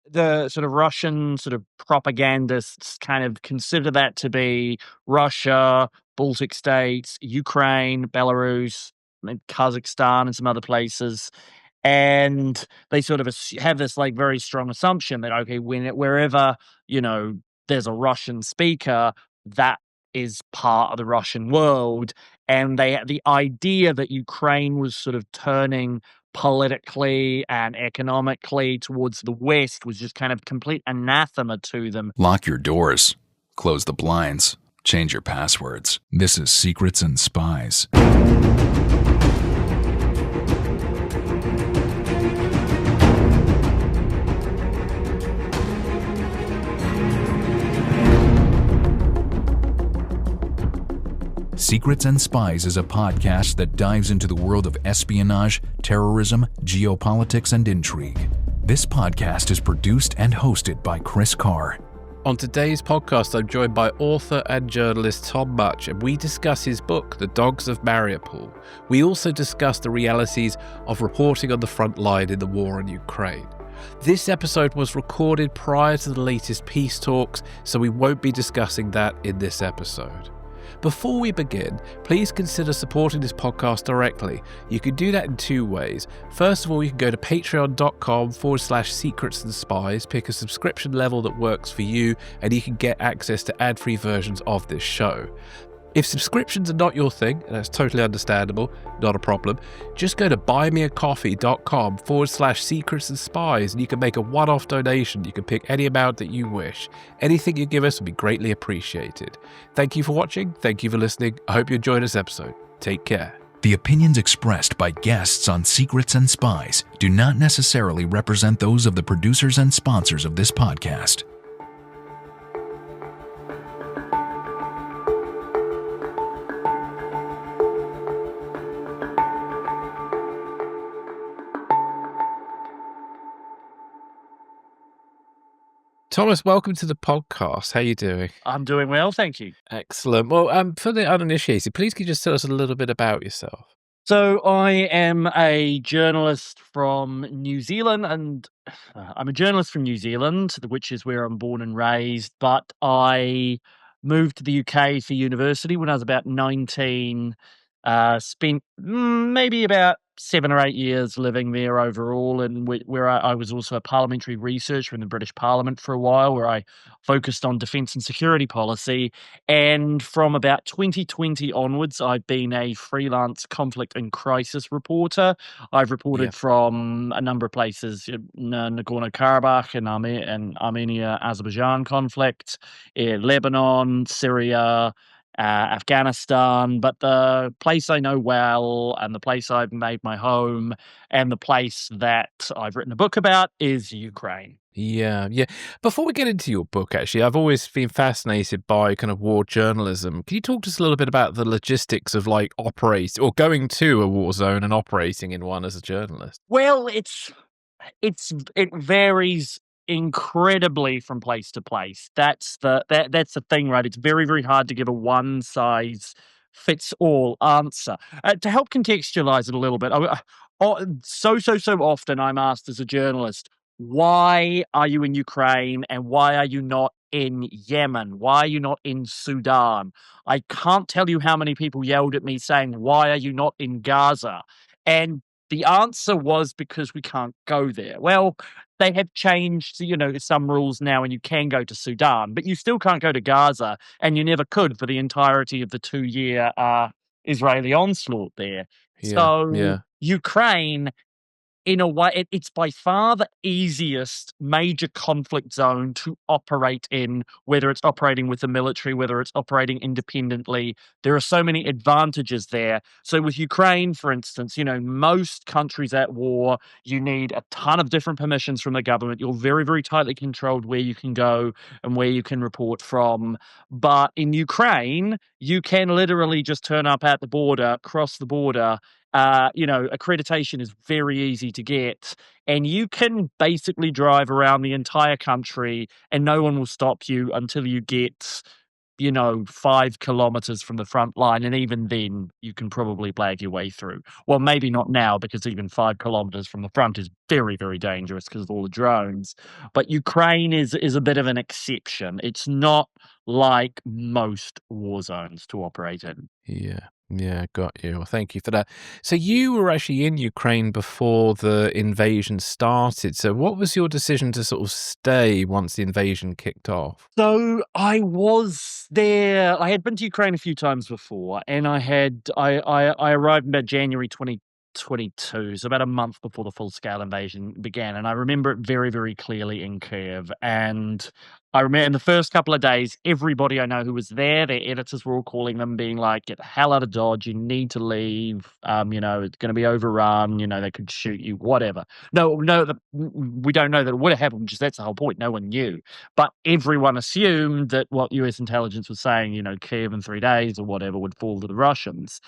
the sort of Russian sort of propagandists kind of consider that to be Russia, Baltic states, Ukraine, Belarus, and Kazakhstan, and some other places. And they sort of have this like very strong assumption that, okay, wherever, you know, there's a Russian speaker, that is part of the Russian world. And the idea that Ukraine was sort of turning politically and economically towards the West was just kind of complete anathema to them. Lock your doors, close the blinds, change your passwords. This is Secrets and Spies. Secrets and Spies is a podcast that dives into the world of espionage, terrorism, geopolitics, and intrigue. This podcast is produced and hosted by Chris Carr. On today's podcast, I'm joined by author and journalist Tom Mutch, and we discuss his book, The Dogs of Mariupol. We also discuss the realities of reporting on the front line in the war in Ukraine. This episode was recorded prior to the latest peace talks, so we won't be discussing that in this episode. Before we begin, please consider supporting this podcast directly. You can do that in two ways. First of all, you can go to patreon.com/secrets and spies, pick a subscription level that works for you, and you can get access to ad-free versions of this show. If subscriptions are not your thing, and that's totally understandable, not a problem, just go to buymeacoffee.com/secrets and spies, and you can make a one-off donation. You can pick any amount that you wish. Anything you give us will be greatly appreciated. Thank you for watching. Thank you for listening. I hope you enjoyed this episode. Take care. The opinions expressed by guests on Secrets and Spies do not necessarily represent those of the producers and sponsors of this podcast. Thomas, welcome to the podcast. How are you doing? I'm doing well, thank you. Excellent. Well, for the uninitiated, please could you just tell us a little bit about yourself? So I am a journalist from New Zealand, and I'm a journalist from New Zealand, which is where I'm born and raised, but I moved to the UK for university when I was about 19, spent maybe about 7 or 8 years living there overall, and where I was also a parliamentary researcher in the British Parliament for a while, where I focused on defence and security policy. And from about 2020 onwards, I've been a freelance conflict and crisis reporter. I've reported from a number of places, Nagorno-Karabakh and Armenia-Azerbaijan conflict, Lebanon, Syria, Afghanistan, but the place I know well and the place I've made my home and the place that I've written a book about is Ukraine. Yeah. Before we get into your book, actually, I've always been fascinated by kind of war journalism. Can you talk to us a little bit about the logistics of like operating or going to a war zone and operating in one as a journalist? Well, it varies incredibly from place to place. That's the thing, right? It's very, very hard to give a one size fits all answer. To help contextualize it a little bit, so often I'm asked as a journalist, why are you in Ukraine and why are you not in Yemen? Why are you not in Sudan? I can't tell you how many people yelled at me saying, why are you not in Gaza? And the answer was because we can't go there. Well, they have changed, some rules now, and you can go to Sudan, but you still can't go to Gaza, and you never could for the entirety of the 2-year Israeli onslaught there. Yeah. Ukraine, in a way, it's by far the easiest major conflict zone to operate in, whether it's operating with the military, whether it's operating independently. There are so many advantages there. So with Ukraine, for instance, most countries at war, you need a ton of different permissions from the government. You're very, very tightly controlled where you can go and where you can report from. But in Ukraine, you can literally just turn up at the border, cross the border. Accreditation is very easy to get, and you can basically drive around the entire country and no one will stop you until you get 5 kilometers from the front line, and even then, you can probably blag your way through. Well, maybe not now, because even 5 kilometers from the front is very, very dangerous because of all the drones. But Ukraine is a bit of an exception. It's not like most war zones to operate in. Yeah. Yeah, got you. Well, thank you for that. So you were actually in Ukraine before the invasion started. So what was your decision to sort of stay once the invasion kicked off? So I was there. I had been to Ukraine a few times before, and I arrived in about January 2022, so about a month before the full scale invasion began. And I remember it very, very clearly in Kiev. And I remember in the first couple of days, everybody I know who was there, their editors were all calling them, being like, "Get the hell out of Dodge! You need to leave. It's going to be overrun. They could shoot you. Whatever." No, no, we don't know that it would have happened. Just that's the whole point. No one knew. But everyone assumed that what US intelligence was saying, Kiev in 3 days or whatever would fall to the Russians.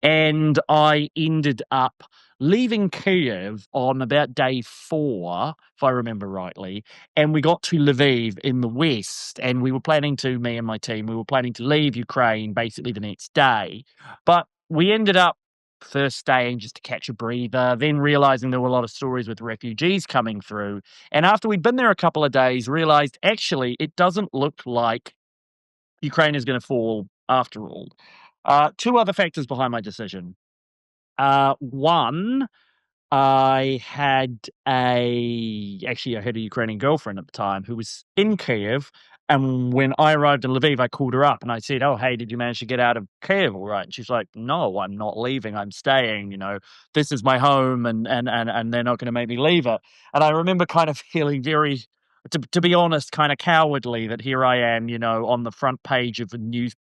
And I ended up leaving Kiev on about day 4, if I remember rightly, and we got to Lviv in the west, and me and my team, we were planning to leave Ukraine basically the next day. But we ended up first staying just to catch a breather, then realizing there were a lot of stories with refugees coming through. And after we'd been there a couple of days, realized actually it doesn't look like Ukraine is going to fall after all. Two other factors behind my decision. One, I had a Ukrainian girlfriend at the time who was in Kiev. And when I arrived in Lviv, I called her up and I said, "Oh, hey, did you manage to get out of Kiev all right?" And she's like, "No, I'm not leaving. I'm staying. This is my home, and they're not going to make me leave it." And I remember kind of feeling very, to be honest, kind of cowardly that here I am, on the front page of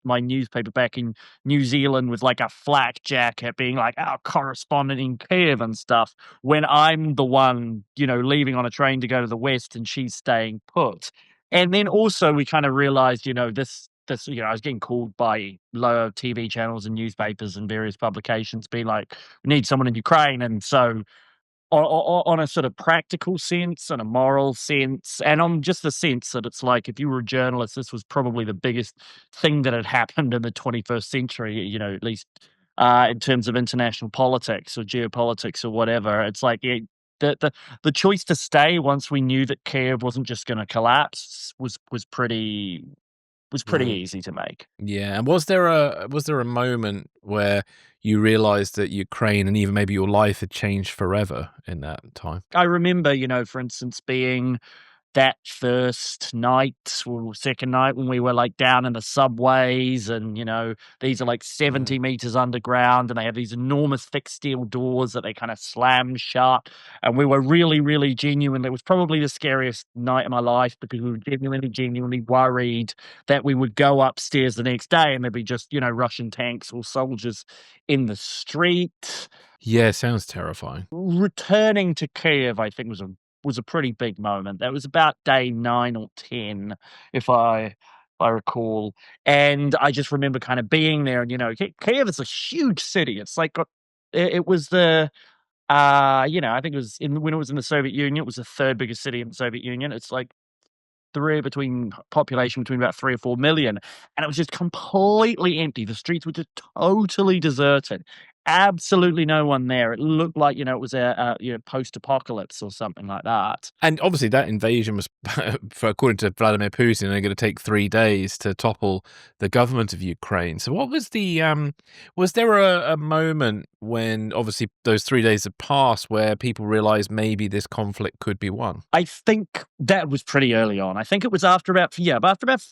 my newspaper back in New Zealand with like a flak jacket, being like our correspondent in Kiev and stuff, when I'm the one, leaving on a train to go to the West and she's staying put. And then also we kind of realized, I was getting called by lower TV channels and newspapers and various publications being like, "We need someone in Ukraine." And so on a sort of practical sense and a moral sense, and on just the sense that it's like, if you were a journalist, this was probably the biggest thing that had happened in the 21st century, at least in terms of international politics or geopolitics or whatever. It's like the choice to stay once we knew that Kiev wasn't just going to collapse was pretty Right. easy to make. Yeah, and was there a moment where you realized that Ukraine and even maybe your life had changed forever in that time? I remember, for instance, being that first night or second night when we were like down in the subways, and these are like Right. 70 meters underground, and they have these enormous thick steel doors that they kind of slam shut. And we were really, really genuine. It was probably the scariest night of my life, because we were genuinely worried that we would go upstairs the next day and there'd be just Russian tanks or soldiers in the street. Yeah, sounds terrifying. Returning to Kiev, I think, was a pretty big moment. That was about day 9 or 10, if I recall. And I just remember kind of being there, and Kiev is a huge city. It's like it was I think it was when it was in the Soviet Union, it was the third biggest city in the Soviet Union. It's like population between about 3 or 4 million, and it was just completely empty. The streets were just totally deserted. Absolutely no one there. It looked like, it was a post-apocalypse or something like that. And obviously that invasion was, according to Vladimir Putin, they're going to take 3 days to topple the government of Ukraine. So what was was there a moment when obviously those 3 days had passed where people realized maybe this conflict could be won? I think that was pretty early on. I think it was after about 4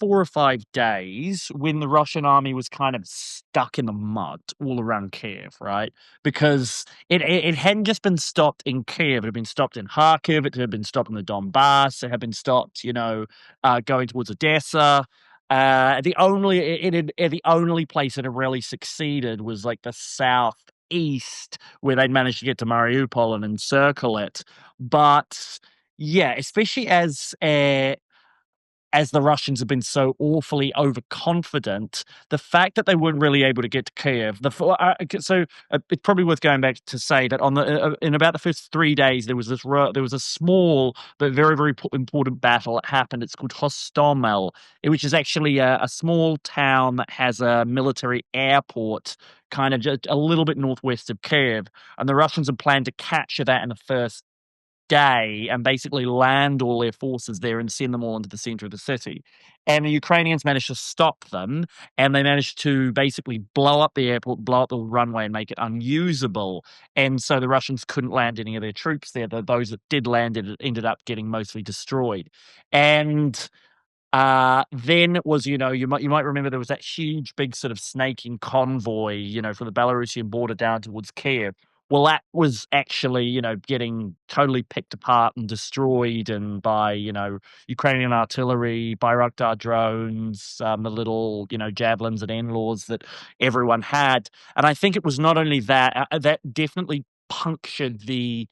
or 5 days, when the Russian army was kind of stuck in the mud all around Kiev, right? Because it hadn't just been stopped in Kiev, it had been stopped in Kharkiv, it had been stopped in the Donbass, it had been stopped, going towards Odessa. The only place it had really succeeded was like the southeast, where they'd managed to get to Mariupol and encircle it. But yeah, especially as as the Russians have been so awfully overconfident, the fact that they weren't really able to get to Kiev, it's probably worth going back to say that in about the first 3 days, there was a small but very, very important battle that happened. It's called Hostomel, which is actually a small town that has a military airport kind of just a little bit northwest of Kiev, and the Russians had planned to capture that in the first day and basically land all their forces there and send them all into the center of the city. And the Ukrainians managed to stop them, and they managed to basically blow up the airport, blow up the runway, and make it unusable. And so the Russians couldn't land any of their troops there. Those that did land it ended up getting mostly destroyed. And then it was, you might remember there was that huge, big sort of snaking convoy, from the Belarusian border down towards Kiev. Well, that was actually, getting totally picked apart and destroyed and by, Ukrainian artillery, Bayraktar drones, the little, javelins and N-laws that everyone had. And I think it was not only that, that definitely punctured the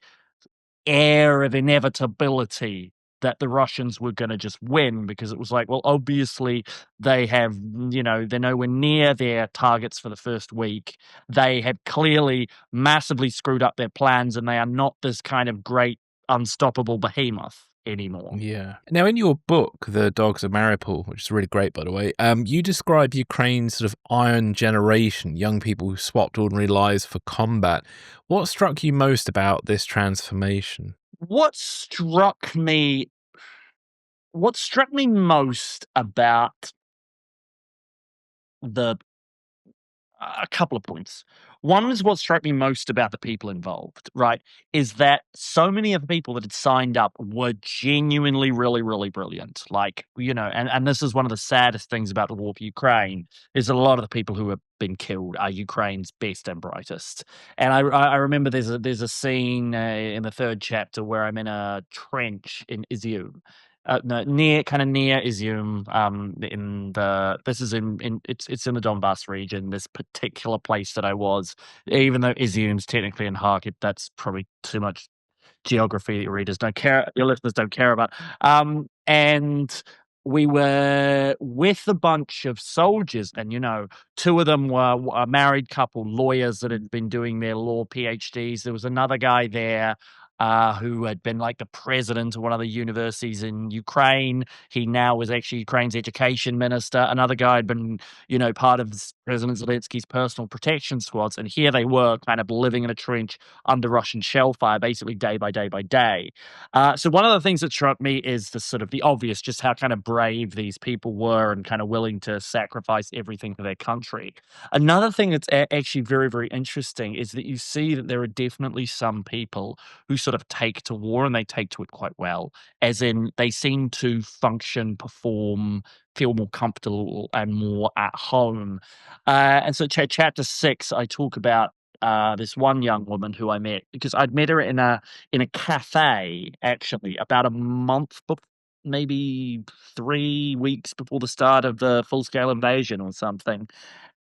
air of inevitability that the Russians were gonna just win, because it was like, well, obviously they have, they're nowhere near their targets for the first week. They have clearly massively screwed up their plans, and they are not this kind of great unstoppable behemoth anymore. Yeah. Now, in your book, The Dogs of Mariupol, which is really great, by the way, you describe Ukraine's sort of iron generation, young people who swapped ordinary lives for combat. What struck you most about this transformation? What struck me most about the a couple of points. One is what struck me most about the people involved, right? Is that so many of the people that had signed up were genuinely really, really brilliant. Like, and this is one of the saddest things about the war for Ukraine, is that a lot of the people who have been killed are Ukraine's best and brightest. And I remember there's a scene in the third chapter where I'm in a trench in Izium, no, near Izium, this is it's in the Donbass region, this particular place that I was, even though Izium's technically in Kharkiv, that's probably too much geography that your listeners don't care about. And we were with a bunch of soldiers, and two of them were a married couple, lawyers that had been doing their law PhDs. There was another guy there who had been like the president of one of the universities in Ukraine. He now was actually Ukraine's education minister. Another guy had been, part of President Zelensky's personal protection squads. And here they were kind of living in a trench under Russian shell fire, basically day by day by day. So one of the things that struck me is the sort of the obvious, just how kind of brave these people were and kind of willing to sacrifice everything for their country. Another thing that's actually very, very interesting is that you see that there are definitely some people who sort of take to war, and they take to it quite well. As in, they seem to function, perform, feel more comfortable and more at home. And so, chapter 6, I talk about this one young woman who I met, because I'd met her in a cafe actually about a month before. Maybe 3 weeks before the start of the full scale invasion or something.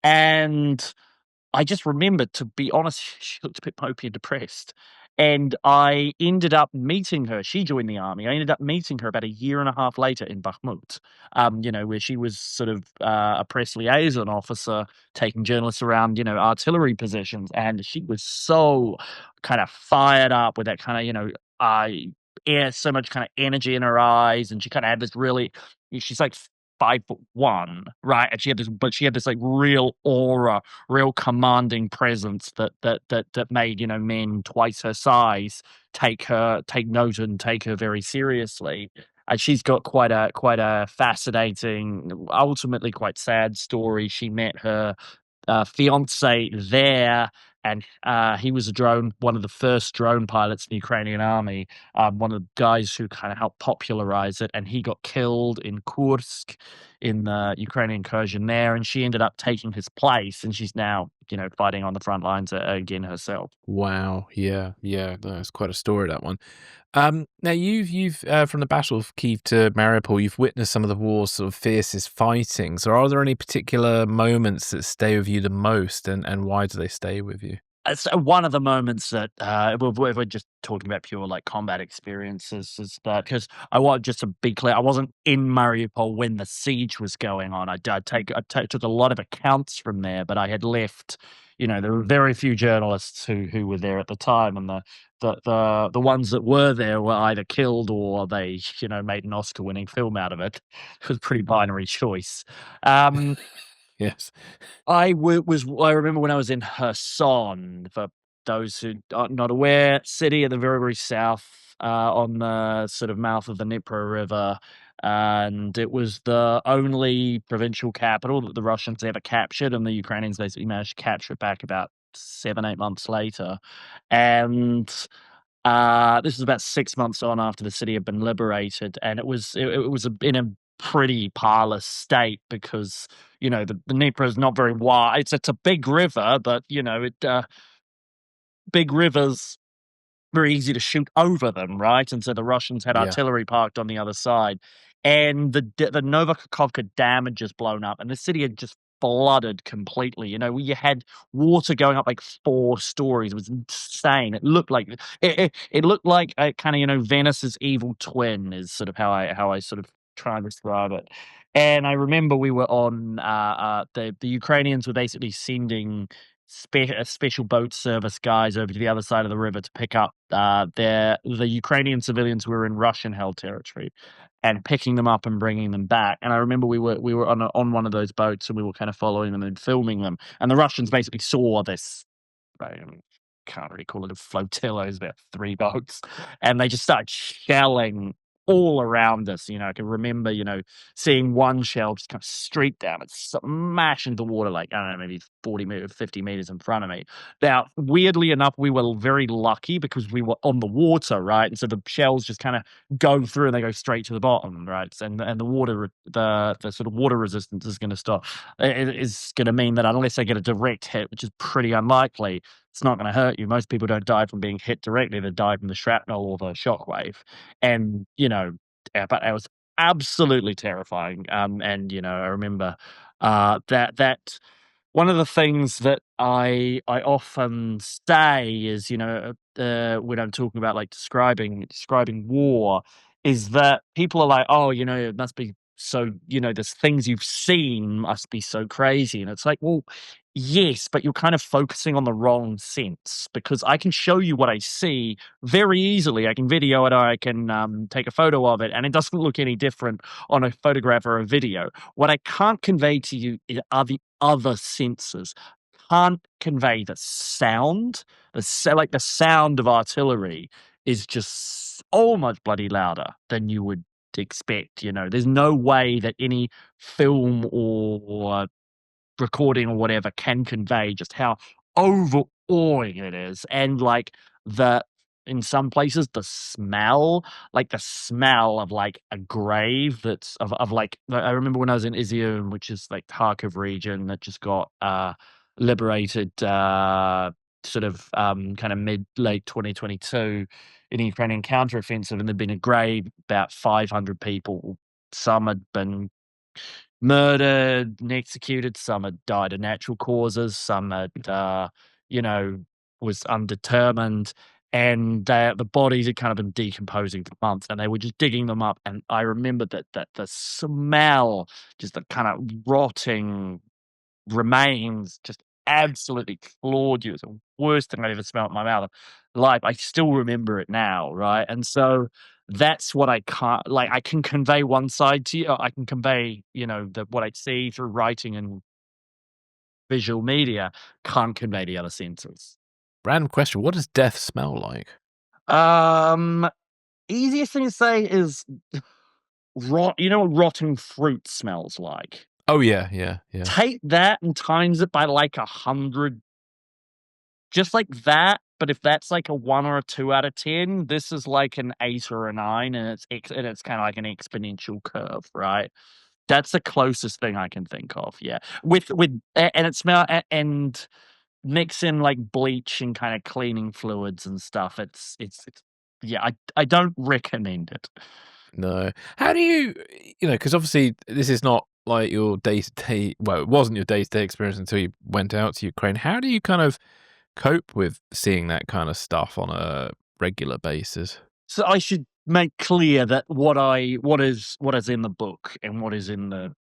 And I just remembered, to be honest, she looked a bit mopey and depressed. And I ended up meeting her. She joined the army. I ended up meeting her about a year and a half later in Bakhmut, where she was sort of a press liaison officer taking journalists around, artillery positions. And she was so kind of fired up with that kind of, so much kind of energy in her eyes. And she kind of had this really, she's like 5'1", right? And she had this like real aura, real commanding presence that made men twice her size take note and take her very seriously. And she's got quite a fascinating, ultimately quite sad story. She met her fiance there, and he was one of the first drone pilots in the Ukrainian army, one of the guys who kind of helped popularize it, and he got killed in Kursk in the Ukrainian incursion there, and she ended up taking his place, and she's now, fighting on the front lines again herself. Wow. Yeah. Yeah. That's quite a story, that one. Now you've from the Battle of Kiev to Mariupol, you've witnessed some of the war's sort of fiercest fighting. So are there any particular moments that stay with you the most, and why do they stay with you? It's one of the moments that if we're just talking about pure like combat experiences, is that because I want just to be clear, I wasn't in Mariupol when the siege was going on. Took a lot of accounts from there, but I had left. You know, there were very few journalists who were there at the time, and the ones that were there were either killed or they made an Oscar-winning film out of it. It was a pretty binary choice. Um, Yes. I remember when I was in Kherson, for those who are not aware, city at the very, very south, on the sort of mouth of the Dnipro River, and it was the only provincial capital that the Russians ever captured, and the Ukrainians basically managed to capture it back about 7, 8 months later. And this was about 6 months on after the city had been liberated, and it was in a pretty parlous state because, the Dnieper is not very wide. It's a big river, but, big rivers, very easy to shoot over them, right? And so the Russians had Yeah. artillery parked on the other side, and the Novikakhovka Dam had just blown up, and the city had just flooded completely. You had water going up like 4 stories. It was insane. It looked like a kind of Venice's evil twin is sort of how I sort of try and describe it. And I remember we were on the Ukrainians were basically sending special boat service guys over to the other side of the river to pick up the Ukrainian civilians who were in Russian-held territory, and picking them up and bringing them back. And I remember we were on one of those boats, and we were kind of following them and filming them. And the Russians basically saw this. I mean, can't really call it a flotilla. It's about 3 boats, and they just started shelling all around us. I can remember, seeing one shell just come straight down and smash into the water, like, I don't know, maybe 50 meters in front of me. Now, weirdly enough, we were very lucky because we were on the water, right? And so the shells just kind of go through and they go straight to the bottom, right? And the water, the sort of water resistance is going to stop. It is going to mean that unless they get a direct hit, which is pretty unlikely, it's not going to hurt you. Most people don't die from being hit directly; they die from the shrapnel or the shockwave. And but it was absolutely terrifying. And I remember that one of the things that I often say is, when I'm talking about like describing war, is that people are like, oh, it must be so, there's things you've seen must be so crazy, and it's like, well, yes, but you're kind of focusing on the wrong sense, because I can show you what I see very easily. I can video it, or I can take a photo of it, and it doesn't look any different on a photograph or a video. What I can't convey to you are the other senses. Can't convey the sound. Like the sound of artillery is just so much bloody louder than you would expect. There's no way that any film or recording or whatever can convey just how overawing it is. And like the in some places the smell of like a grave that's of like, I remember when I was in Izium, which is like Kharkiv region that just got liberated sort of kind of mid late 2022 in a Ukrainian counteroffensive, and there'd been a grave about 500 people. Some had been murdered and executed, some had died of natural causes, some had, you know, was undetermined, and the bodies had kind of been decomposing for months, and they were just digging them up, and I remember that the smell, just the kind of rotting remains, just absolutely floored you. It's the worst thing I've ever smelled in my mouth life. I still remember it now, right? And so that's what I can't, like, I can convey one side to you. I can convey, what I see through writing and visual media, can't convey the other senses. Random question. What does death smell like? Um, Easiest thing to say is you know what rotten fruit smells like? Oh, yeah, yeah, yeah. Take that and times it by like 100, just like that. But if that's like a 1 or a 2 out of 10, this is like an 8 or a 9, and it's kind of like an exponential curve, right? That's the closest thing I can think of. Yeah, and it smell and mix in like bleach and kind of cleaning fluids and stuff. It's yeah. I don't recommend it. No. How do you, because obviously this is not like your day to day, well, it wasn't your day to day experience until you went out to Ukraine. How do you kind of cope with seeing that kind of stuff on a regular basis? So I should make clear that what is in the book and what is in the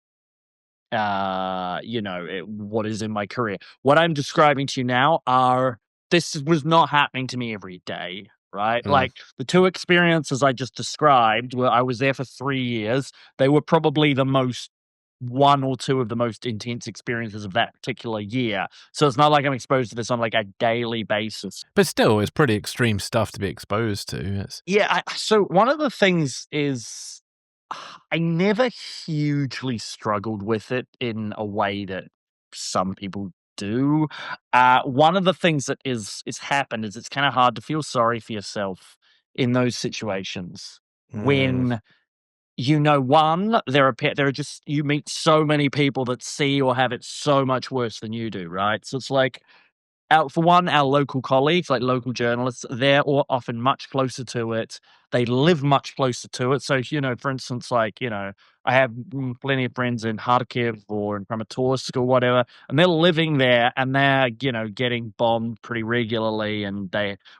what is in my career. What I'm describing to you now are this was not happening to me every day, right? Mm. Like the two experiences I just described, where I was there for 3 years, they were probably the most one or two of the most intense experiences of that particular year. So it's not like I'm exposed to this on like a daily basis. But still, it's pretty extreme stuff to be exposed to. Yeah, so one of the things is I never hugely struggled with it in a way that some people do. One of the things that is happened is it's kind of hard to feel sorry for yourself in those situations Mm. when one, there are just you meet so many people that see or have it so much worse than you do, right? So it's like for one, our local colleagues, like local journalists, they're all often much closer to it. They live much closer to it. So, for instance, I have plenty of friends in Kharkiv or in Kramatorsk or whatever, and they're living there and they're, getting bombed pretty regularly.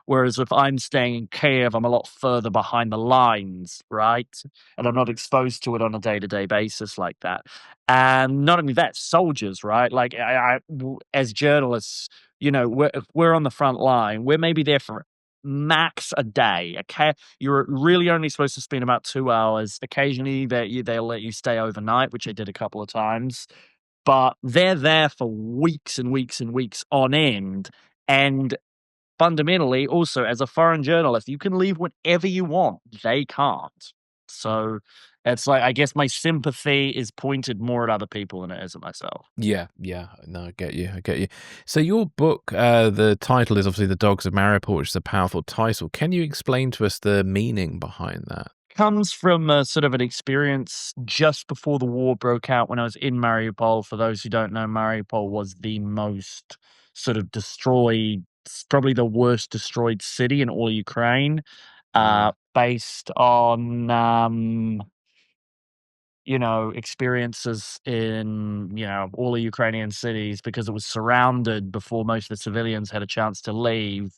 Whereas if I'm staying in Kiev, I'm a lot further behind the lines, right? And I'm not exposed to it on a day to day basis like that. And not only that, soldiers, right? Like, as journalists, if we're on the front line, we're maybe there for max a day. Okay, you're really only supposed to spend about 2 hours. Occasionally, they'll let you stay overnight, which I did a couple of times. But they're there for weeks and weeks and weeks on end. And fundamentally, also as a foreign journalist, you can leave whenever you want. They can't. So it's like I guess my sympathy is pointed more at other people than it is at myself. Yeah, yeah. No, I get you. I get you. So your book, the title is obviously "The Dogs of Mariupol," which is a powerful title. Can you explain to us the meaning behind that? Comes from a sort of an experience just before the war broke out when I was in Mariupol. For those who don't know, Mariupol was the most sort of destroyed, probably the worst destroyed city in all of Ukraine, Mm. based on experiences in, all the Ukrainian cities because it was surrounded before most of the civilians had a chance to leave.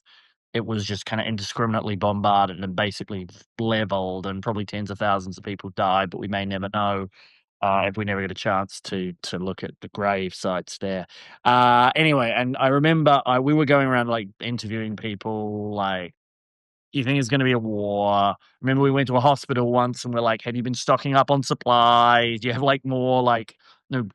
It was just kind of indiscriminately bombarded and basically leveled, and probably tens of thousands of people died, but we may never know if we never get a chance to look at the grave sites there. Anyway, and I remember we were going around like interviewing people like, you think it's gonna be a war? Remember we went to a hospital once and we're like, "Have you been stocking up on supplies? Do you have, like, more, like, you know,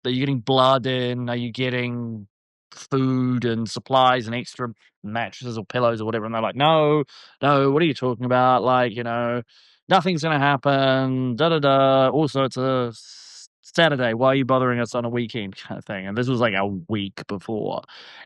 are you getting blood in? Are you getting food and supplies and extra mattresses or pillows or whatever?" And they're like, "No, no, what are you talking about? Like, nothing's gonna happen, da da da. Also, it's a Saturday. Why are you bothering us on a weekend?" kind of thing. And this was like a week before.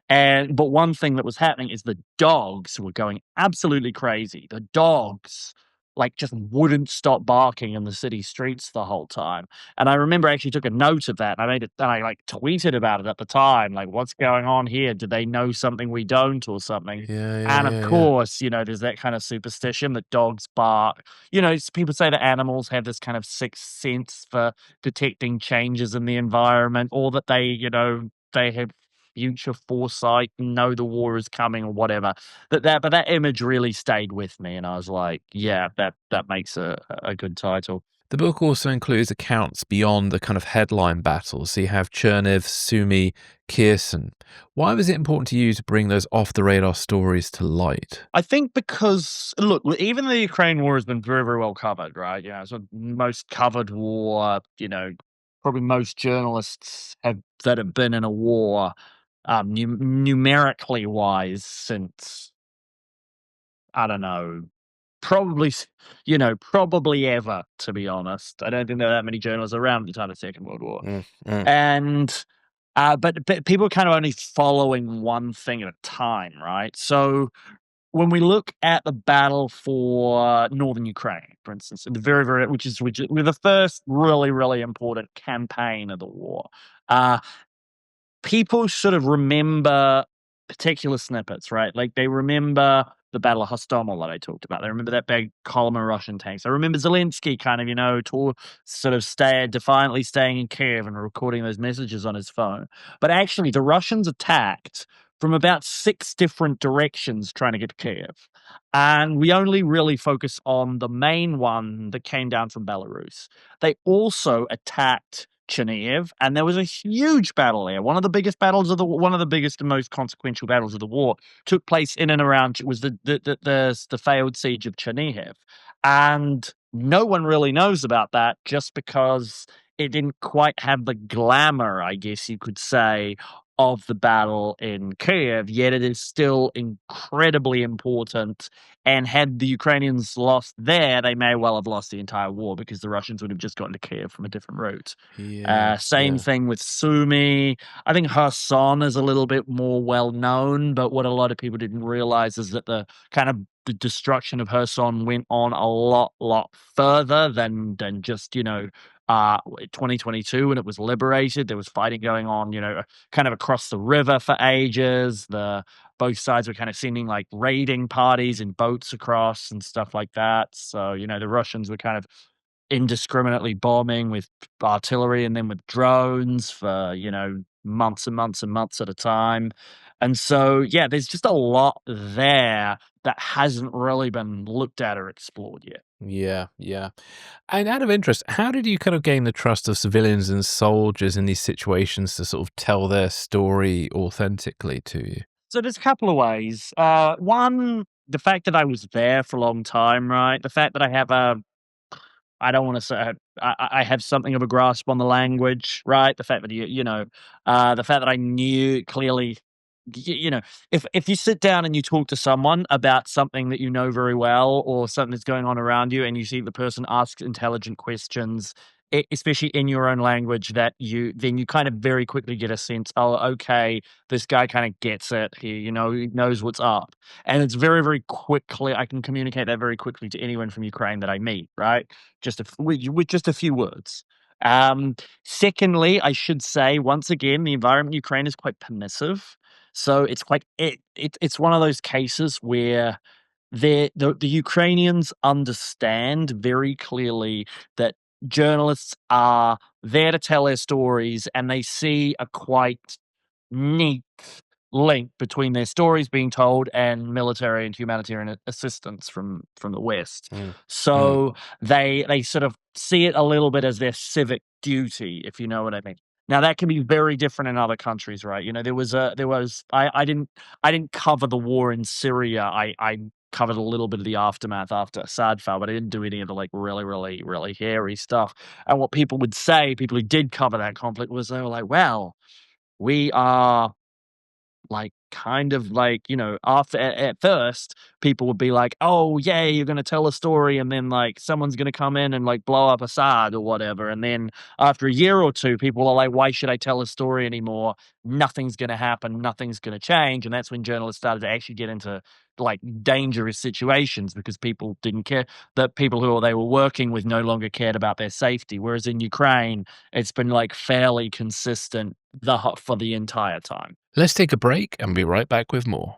But one thing that was happening is the dogs were going absolutely crazy. The dogs like just wouldn't stop barking in the city streets the whole time. And I remember I actually took a note of that, and I made it and I, like, tweeted about it at the time, like, "What's going on here? Do they know something we don't or something?" Yeah, yeah, And, of yeah, yeah. course, there's that kind of superstition that dogs bark. People say that animals have this kind of sixth sense for detecting changes in the environment, or that they have future foresight and know the war is coming or whatever. But that image really stayed with me, and I was like, "Yeah, that makes a good title." The book also includes accounts beyond the kind of headline battles. So you have Cherniv, Sumy, Kherson. Why was it important to you to bring those off the radar stories to light? I think because look, even the Ukraine war has been very, very well covered, right? It's the most covered war. Probably most journalists that have been in a war, numerically wise, since I don't know, probably probably ever. To be honest, I don't think there are that many journalists around at the time of the Second World War, Mm, mm. and but people are kind of only following one thing at a time, right? So when we look at the battle for northern Ukraine, for instance, the very, very which is the first really, really important campaign of the war, uh, people sort of remember particular snippets, right? Like they remember the Battle of Hostomel that I talked about. They remember that big column of Russian tanks. I remember Zelensky kind of, sort of defiantly staying in Kiev and recording those messages on his phone. But actually, the Russians attacked from about 6 different directions trying to get to Kiev. And we only really focus on the main one that came down from Belarus. They also attacked Chernihiv, and there was a huge battle there. One of the biggest and most consequential battles of the war took place in and around. It was the failed siege of Chernihiv, and no one really knows about that just because it didn't quite have the glamour, I guess you could say, of the battle in Kiev, yet it is still incredibly important. And had the Ukrainians lost there, they may well have lost the entire war because the Russians would have just gotten to Kiev from a different route. Yeah, Same yeah. thing with Sumy. I think Kherson is a little bit more well known, but what a lot of people didn't realize is that the destruction of Kherson went on a lot further than just 2022 when it was liberated. There was fighting going on, kind of across the river for ages. The Both sides were kind of sending like raiding parties in boats across and stuff like that. So, the Russians were kind of indiscriminately bombing with artillery and then with drones for, months and months and months at a time. And so, yeah, there's just a lot there that hasn't really been looked at or explored yet. Yeah, yeah. And out of interest, how did you kind of gain the trust of civilians and soldiers in these situations to sort of tell their story authentically to you? So there's a couple of ways. One, the fact that I was there for a long time, right? The fact that I don't want to say I have something of a grasp on the language, right? The fact that the fact that I knew clearly, you know, if you sit down and you talk to someone about something that you know very well or something that's going on around you, and you see the person asks intelligent questions, especially in your own language, then you kind of very quickly get a sense, oh, okay, this guy kind of gets it. He knows what's up, and it's very very quickly. I can communicate that very quickly to anyone from Ukraine that I meet, right? With just a few words. Secondly, I should say once again, the environment in Ukraine is quite permissive, so it's one of those cases where the Ukrainians understand very clearly that journalists are there to tell their stories, and they see a quite neat link between their stories being told and military and humanitarian assistance from the West. Mm. Mm. So they sort of see it a little bit as their civic duty, if you know what I mean. Now that can be very different in other countries, right? I didn't cover the war in Syria. I covered a little bit of the aftermath after Assad fell, but I didn't do any of the like really, really, really hairy stuff. And what people would say, people who did cover that conflict, was they were like, well, we are like, kind of like, after at first, people would be like, "Oh, yeah, you're gonna tell a story, and then, like, someone's gonna come in and, like, blow up Assad or whatever." And then after a year or 2, people are like, "Why should I tell a story anymore? Nothing's gonna happen, nothing's gonna change." And that's when journalists started to actually get into, like, dangerous situations because people didn't care. The people who they were working with no longer cared about their safety, whereas in Ukraine, it's been, like, fairly consistent for the entire time. Let's take a break and be right back with more.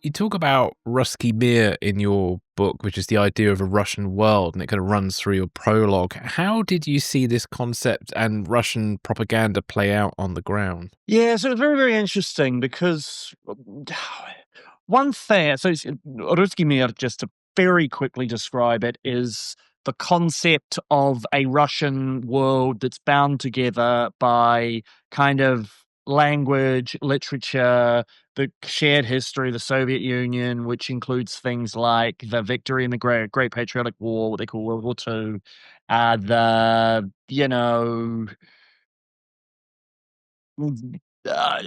You talk about Ruski Mir in your book, which is the idea of a Russian world, and it kind of runs through your prologue. How did you see this concept and Russian propaganda play out on the ground? Yeah, so it's very, very interesting because one thing, Ruski Mir, just to very quickly describe it, is the concept of a Russian world that's bound together by kind of language, literature, the shared history of the Soviet Union, which includes things like the victory in the Great Patriotic War, what they call World War II,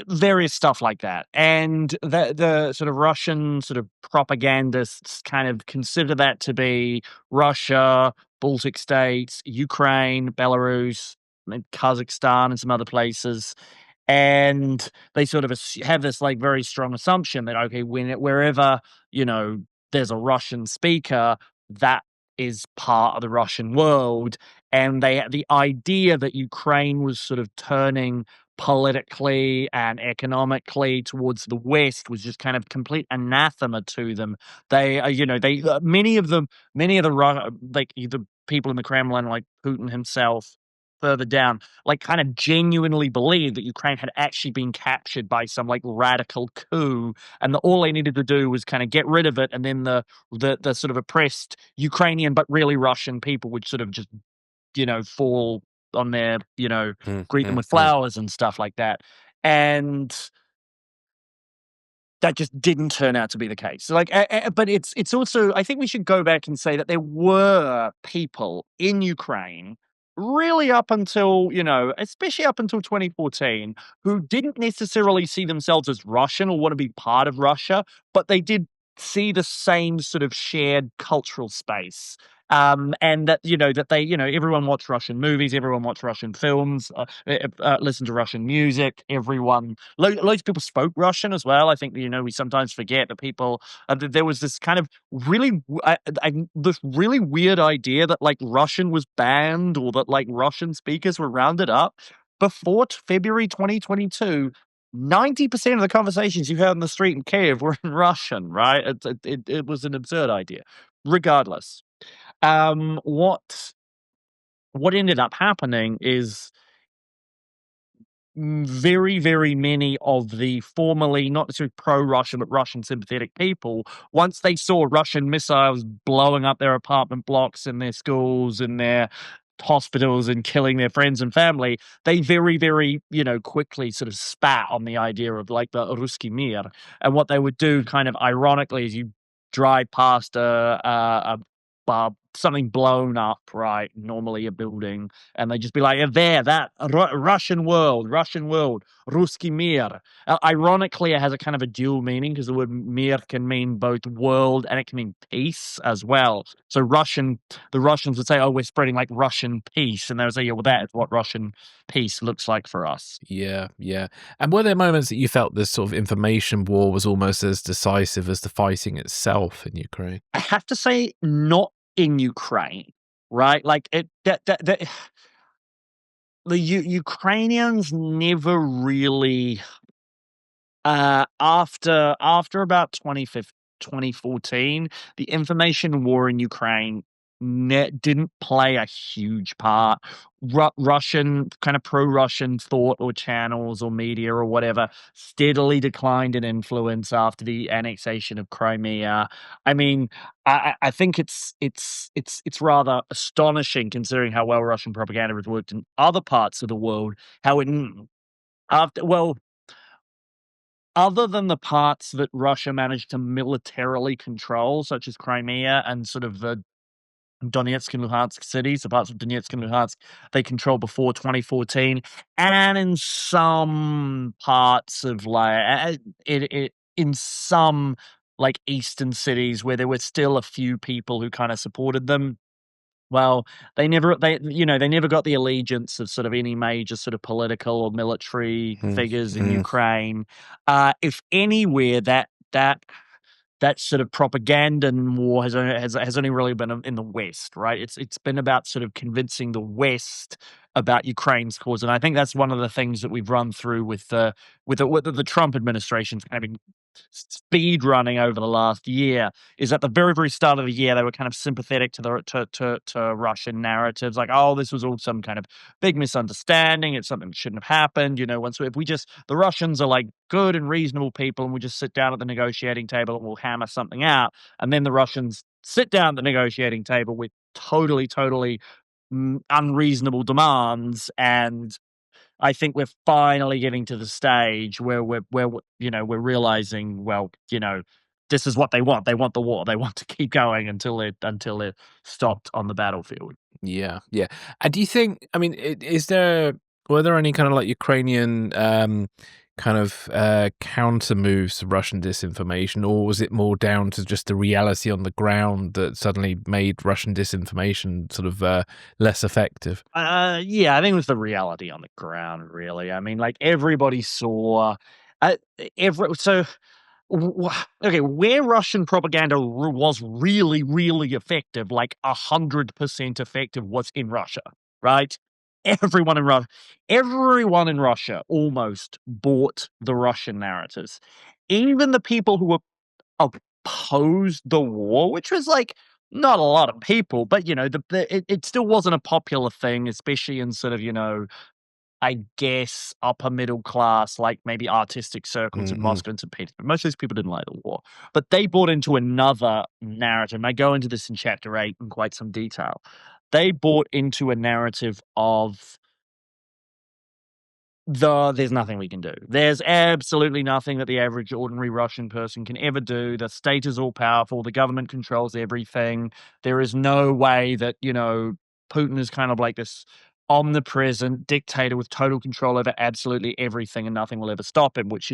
various stuff like that. And the sort of Russian sort of propagandists kind of consider that to be Russia, Baltic states, Ukraine, Belarus, and Kazakhstan, and some other places. And they sort of have this like very strong assumption that, okay, wherever, you know, there's a Russian speaker, that is part of the Russian world. And the idea that Ukraine was sort of turning politically and economically towards the West was just kind of complete anathema to them. They, many of them, many of the like the people in the Kremlin, like Putin himself, further down, like kind of genuinely believed that Ukraine had actually been captured by some like radical coup, and all they needed to do was kind of get rid of it, and then the sort of oppressed Ukrainian but really Russian people would sort of just fall on their, Mm, greet them mm, with mm. flowers and stuff like that. And that just didn't turn out to be the case. So, like, but it's also, I think we should go back and say that there were people in Ukraine really up until, especially up until 2014, who didn't necessarily see themselves as Russian or want to be part of Russia, but they did see the same sort of shared cultural space. And that, that they, everyone watched Russian movies, everyone watched Russian films, listened to Russian music, loads of people spoke Russian as well. I think, we sometimes forget that people, there was this kind of this really weird idea that like Russian was banned or that like Russian speakers were rounded up. Before February 2022, 90% of the conversations you heard on the street in Kiev were in Russian, right? It was an absurd idea. Regardless, um, what what ended up happening is very, very many of the formerly not necessarily pro-Russian, but Russian sympathetic people, once they saw Russian missiles blowing up their apartment blocks and their schools and their hospitals and killing their friends and family, they very, very, quickly sort of spat on the idea of like the Ruski Mir. And what they would do kind of ironically is you drive past something blown up, right? Normally a building, and they just be like, there, that Russian world, Ruski Mir. Ironically, it has a kind of a dual meaning because the word mir can mean both world and it can mean peace as well. So the Russians would say, oh, we're spreading like Russian peace. And they would say, yeah, well, that is what Russian peace looks like for us. Yeah, yeah. And were there moments that you felt this sort of information war was almost as decisive as the fighting itself in Ukraine? I have to say, not in Ukraine, right? Like the Ukrainians never really after about 2014, the information war in Ukraine didn't play a huge part. Russian kind of pro-Russian thought or channels or media or whatever steadily declined in influence after the annexation of Crimea. I mean, I think it's rather astonishing considering how well Russian propaganda has worked in other parts of the world. How it after well other than the parts that Russia managed to militarily control, such as Crimea and sort of the Donetsk and Luhansk cities, the parts of Donetsk and Luhansk they controlled before 2014, and in some parts of in some like eastern cities where there were still a few people who kind of supported them. Well, they never got the allegiance of sort of any major sort of political or military Mm, figures in mm, Ukraine. If anywhere that sort of propaganda and war has only really been in the West, right? It's been about sort of convincing the West about Ukraine's cause, and I think that's one of the things that we've run through with the Trump administration's kind of been speed running over the last year. Is at the very very start of the year they were kind of sympathetic to the to Russian narratives, like oh this was all some kind of big misunderstanding. It's something that shouldn't have happened. Once if we just the Russians are like good and reasonable people, and we just sit down at the negotiating table and we'll hammer something out. And then the Russians sit down at the negotiating table with totally unreasonable demands. And I think we're finally getting to the stage where we're realizing, well, this is what they want. They want the war. They want to keep going until they're stopped on the battlefield. yeah, yeah. And do you think, I mean, were there any kind of like Ukrainian kind of counter moves to Russian disinformation, or was it more down to just the reality on the ground that suddenly made Russian disinformation sort of less effective? Yeah, I think it was the reality on the ground, really. I mean, like everybody saw, uh, every so okay, where Russian propaganda was really, really effective, like 100% effective, was in Russia, right? everyone in Russia almost bought the Russian narratives. Even the people who opposed the war, which was like not a lot of people, but it still wasn't a popular thing, especially in sort of, I guess upper middle class, like maybe artistic circles in Mm-hmm. Moscow and St. Petersburg. Most of these people didn't like the war, but they bought into another narrative. And I go into this in chapter 8 in quite some detail. They bought into a narrative of there's nothing we can do. There's absolutely nothing that the average ordinary Russian person can ever do. The state is all powerful. The government controls everything. There is no way that, Putin is kind of like this omnipresent dictator with total control over absolutely everything and nothing will ever stop him, which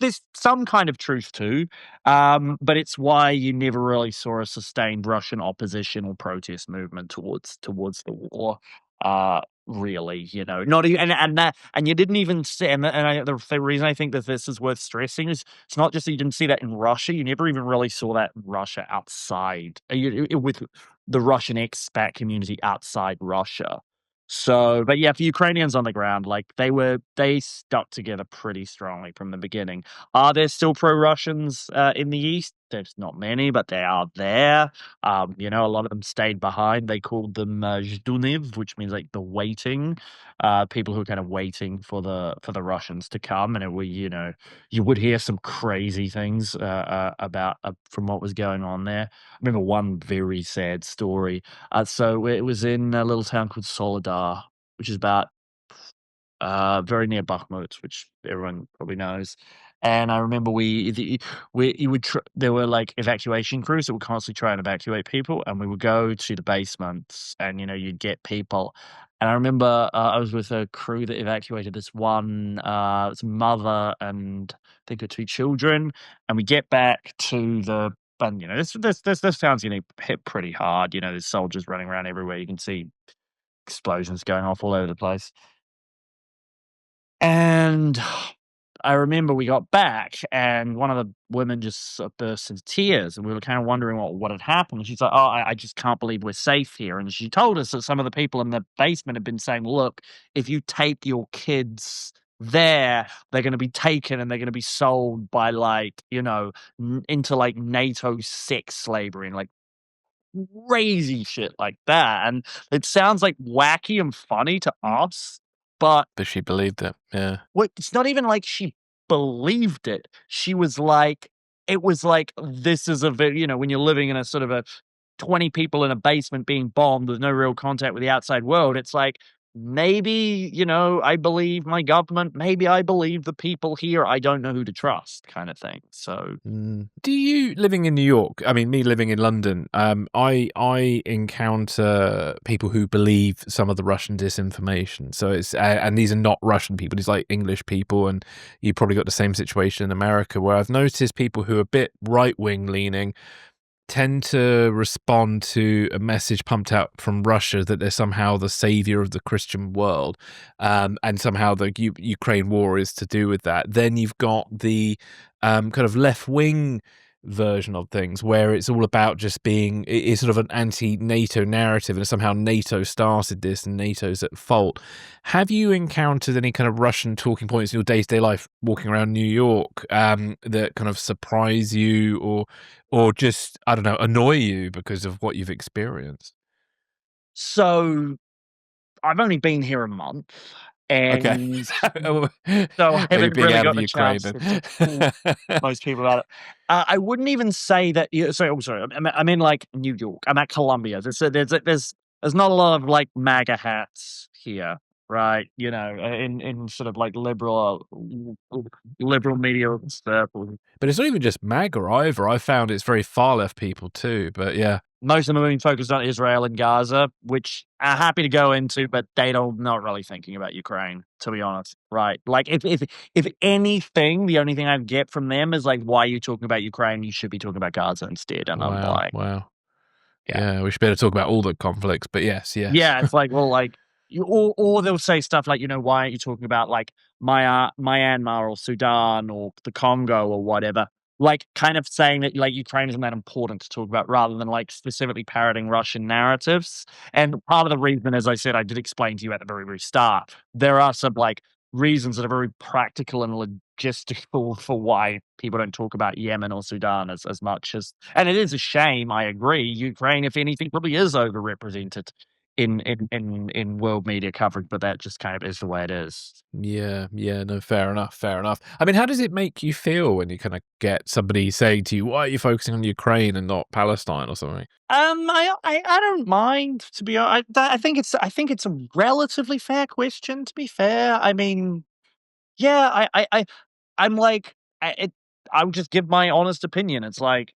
there's some kind of truth to. But it's why you never really saw a sustained Russian opposition or protest movement towards the war. Really, not even, and you didn't even see, the reason I think that this is worth stressing is it's not just that you didn't see that in Russia, you never even really saw that in Russia outside, with the Russian expat community outside Russia. So, but yeah, for Ukrainians on the ground, like they stuck together pretty strongly from the beginning. Are there still pro-Russians in the East? There's not many, but they are there. A lot of them stayed behind. They called them Zhduniv, which means like the waiting, people who are kind of waiting for the Russians to come. And you would hear some crazy things about from what was going on there. I remember one very sad story. So it was in a little town called Solidar, which is about very near Bakhmut, which everyone probably knows. And I remember there were like evacuation crews that would constantly try and evacuate people, and we would go to the basements, and you'd get people. And I remember I was with a crew that evacuated this one, it's a mother and I think her 2 children, and we get back to the and this town's hit pretty hard. There's soldiers running around everywhere. You can see explosions going off all over the place. And I remember we got back, and one of the women just sort of burst into tears, and we were kind of wondering what had happened. And she's like, "Oh, I just can't believe we're safe here." And she told us that some of the people in the basement had been saying, "Look, if you take your kids there, they're going to be taken and they're going to be sold by into like NATO sex slavery and like crazy shit like that." And it sounds like wacky and funny to us, but But she believed it. Yeah. it's not even like she believed it. She was like, it was like, this is when you're living in a sort of a 20 people in a basement being bombed with no real contact with the outside world. It's like, maybe, I believe my government. Maybe I believe the people here. I don't know who to trust, kind of thing. So, Do you, living in New York, I mean, me living in London, I encounter people who believe some of the Russian disinformation. So it's and these are not Russian people; these like English people, and you probably got the same situation in America, where I've noticed people who are a bit right wing leaning tend to respond to a message pumped out from Russia that they're somehow the savior of the Christian world, and somehow the Ukraine war is to do with that. Then you've got the kind of left-wing version of things where it's all about just being, it's sort of an anti-NATO narrative, and somehow NATO started this and NATO's at fault. Have you encountered any kind of Russian talking points in your day-to-day life walking around New York that kind of surprise you or just, I don't know, annoy you because of what you've experienced? so I've only been here a month, Okay. and Oh, so I you're haven't being really out of gotten a Ukraine chance to talk then. to most people about it. I wouldn't even say that. Sorry. I'm in like New York. I'm at Columbia. There's not a lot of like MAGA hats here, right? In sort of like liberal media circles. But it's not even just MAGA either. I found it's very far left people too. But yeah. Most of them have been focused on Israel and Gaza, which I'm happy to go into, but they don't not really thinking about Ukraine, to be honest. Right? Like if anything, the only thing I get from them is like, why are you talking about Ukraine? You should be talking about Gaza instead. And I'm Wow. like, Wow. yeah. Yeah. We should better talk about all the conflicts. But yes. Yes. Yeah, it's like, well, like or they'll say stuff like, why aren't you talking about like Myanmar or Sudan or the Congo or whatever? like, kind of saying that, like, Ukraine isn't that important to talk about rather than, like, specifically parroting Russian narratives, and part of the reason, as I said, I did explain to you at the very, very start, there are some, like, reasons that are very practical and logistical for why people don't talk about Yemen or Sudan as much as, and it is a shame, I agree, Ukraine, if anything, probably is overrepresented in world media coverage, but that just kind of is the way it is. Yeah, yeah, no, fair enough, fair enough. I mean, how does it make you feel when you kind of get somebody saying to you, "Why are you focusing on Ukraine and not Palestine or something?" I don't mind, to be honest. I think it's a relatively fair question, to be fair. I mean, yeah, I'm like, I would just give my honest opinion. It's like,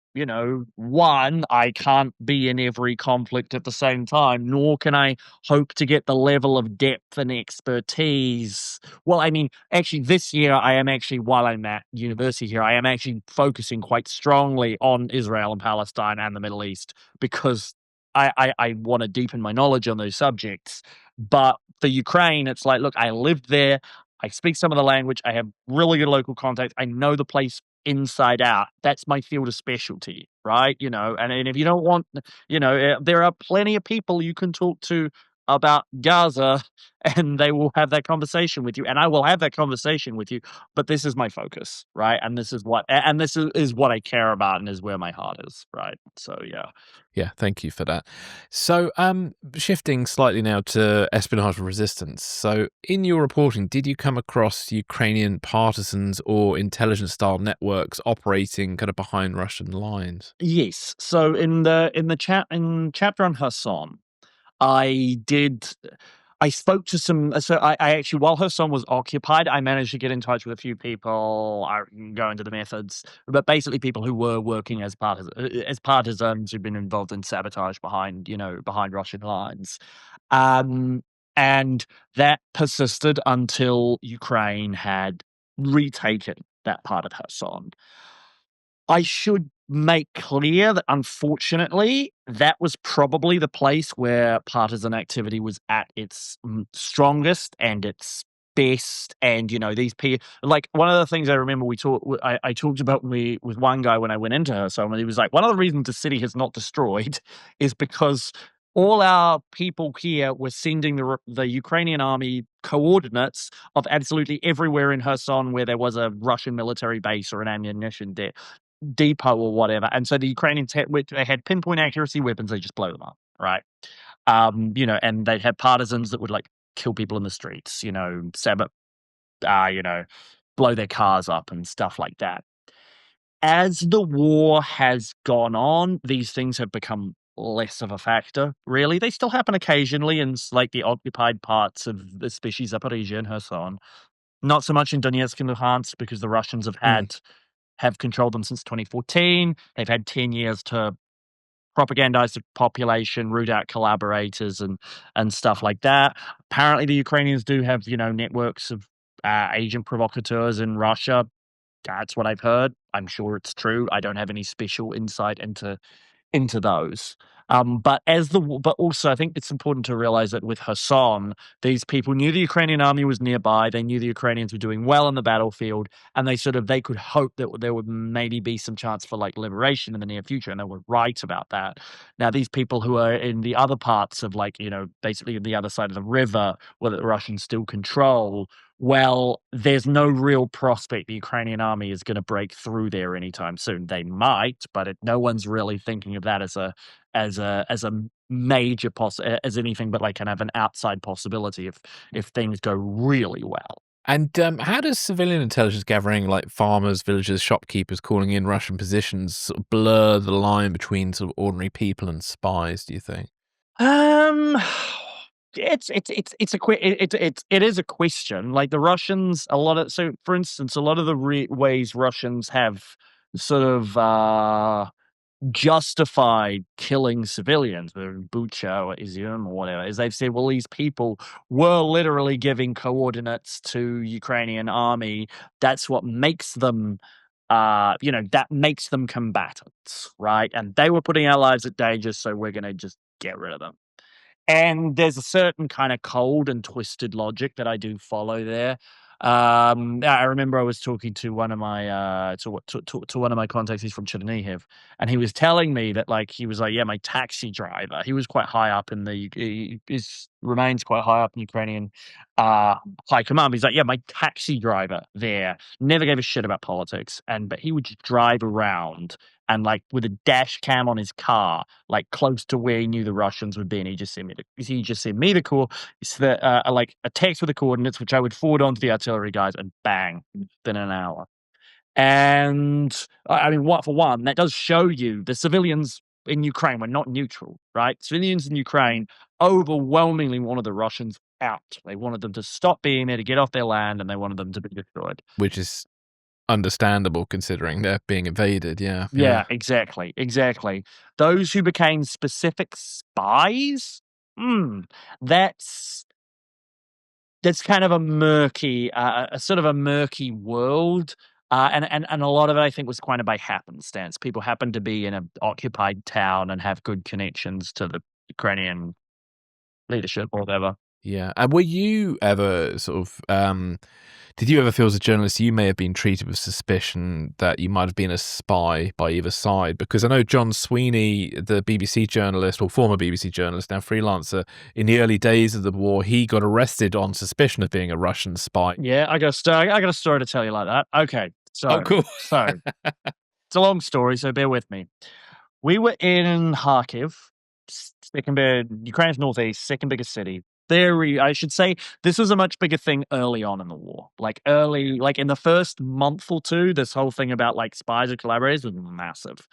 one, I can't be in every conflict at the same time, nor can I hope to get the level of depth and expertise. Well, I mean, actually, this year, I am actually, while I'm at university here, I am actually focusing quite strongly on Israel and Palestine and the Middle East because I want to deepen my knowledge on those subjects. But for Ukraine, it's like, look, I lived there. I speak some of the language. I have really good local contacts. I know the place inside out. That's my field of specialty, right? And if you don't want, there are plenty of people you can talk to about Gaza and they will have that conversation with you and I will have that conversation with you, but this is my focus, right? And this is is what I care about and is where my heart is, right? So yeah. Yeah, thank you for that. So, shifting slightly now to espionage and resistance. So, in your reporting, did you come across Ukrainian partisans or intelligence style networks operating kind of behind Russian lines? Yes. So in chapter on Kherson, I did I spoke to some so I actually, while her son was occupied, I managed to get in touch with a few people. I can go into the methods, but basically people who were working as partisans who've been involved in sabotage behind Russian lines. Um, and that persisted until Ukraine had retaken that part of Kherson. I should make clear that unfortunately, that was probably the place where partisan activity was at its strongest and its best. And these people, like one of the things I remember I talked about with one guy when I went into her. So he was like, one of the reasons the city has not destroyed is because all our people here were sending the Ukrainian army coordinates of absolutely everywhere in Kherson where there was a Russian military base or an ammunition depot or whatever. And so the Ukrainians they had pinpoint accuracy weapons, they just blow them up, right? And they'd have partisans that would like kill people in the streets, blow their cars up and stuff like that. As the war has gone on, these things have become less of a factor, really. They still happen occasionally in like the occupied parts of especially Zaporizhia and Kherson. Not so much in Donetsk and Luhansk because the Russians have controlled them since 2014. They've had 10 years to propagandize the population, root out collaborators, and stuff like that. Apparently, the Ukrainians do have networks of agent provocateurs in Russia. That's what I've heard. I'm sure it's true. I don't have any special insight into those. But also I think it's important to realize that with Hassan, these people knew the Ukrainian army was nearby. They knew the Ukrainians were doing well on the battlefield, and they could hope that there would maybe be some chance for like liberation in the near future, and they were right about that. Now, these people who are in the other parts of basically the other side of the river, where the Russians still control, well, there's no real prospect the Ukrainian army is going to break through there anytime soon. They might, but no one's really thinking of that as a major as anything but like kind of an outside possibility if things go really well. And how does civilian intelligence gathering, like farmers, villagers, shopkeepers calling in Russian positions, sort of blur the line between sort of ordinary people and spies? Do you think? Um, it is a question. Like the Russians, for instance, a lot of the ways Russians have sort of justified killing civilians, whether in Bucha or Izium or whatever, is they've said, well, these people were literally giving coordinates to Ukrainian army. That's what makes them, that makes them combatants, right? And they were putting our lives at danger, so we're going to just get rid of them. And there's a certain kind of cold and twisted logic that I do follow there. I remember I was talking to one of my to one of my contacts. He's from Chernihiv, and he was telling me that he was like, yeah, my taxi driver. He was quite high up in remains quite high up in Ukrainian high command. He's like, yeah, my taxi driver there never gave a shit about politics, but he would just drive around and with a dash cam on his car, close to where he knew the Russians would be, and he just sent me the call. It's a text with the coordinates, which I would forward on to the artillery guys, and bang, within an hour. And I mean, what for one, that does show you the civilians in Ukraine were not neutral, right? Civilians in Ukraine overwhelmingly wanted the Russians out. They wanted them to stop being there, to get off their land, and they wanted them to be destroyed. Which is understandable considering they're being invaded. Yeah. Yeah, exactly. Those who became specific spies, that's kind of a murky, a sort of a murky world. And a lot of it, I think, was kind of by happenstance. People happened to be in an occupied town and have good connections to the Ukrainian leadership or whatever. Yeah. And were you ever did you ever feel as a journalist you may have been treated with suspicion that you might have been a spy by either side? Because I know John Sweeney, the BBC journalist, or former BBC journalist, now freelancer, in the early days of the war, he got arrested on suspicion of being a Russian spy. Yeah, I got a story to tell you like that. Okay, so cool. So it's a long story, so bear with me. We were in Kharkiv, Ukraine's northeast, second biggest city. I should say, this was a much bigger thing early on in the war. In the first month or two, this whole thing about spies or collaborators was massive.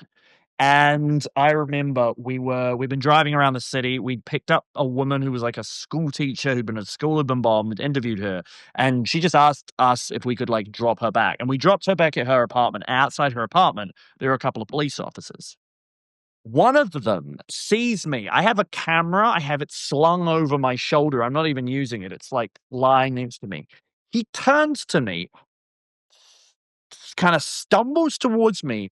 And I remember we'd been driving around the city. We'd picked up a woman who was a school teacher who'd been at school, had been bombed, interviewed her, and she just asked us if we could drop her back. And we dropped her back at her apartment. Outside her apartment, there were a couple of police officers. One of them sees me. I have a camera. I have it slung over my shoulder. I'm not even using it. It's lying next to me. He turns to me, kind of stumbles towards me,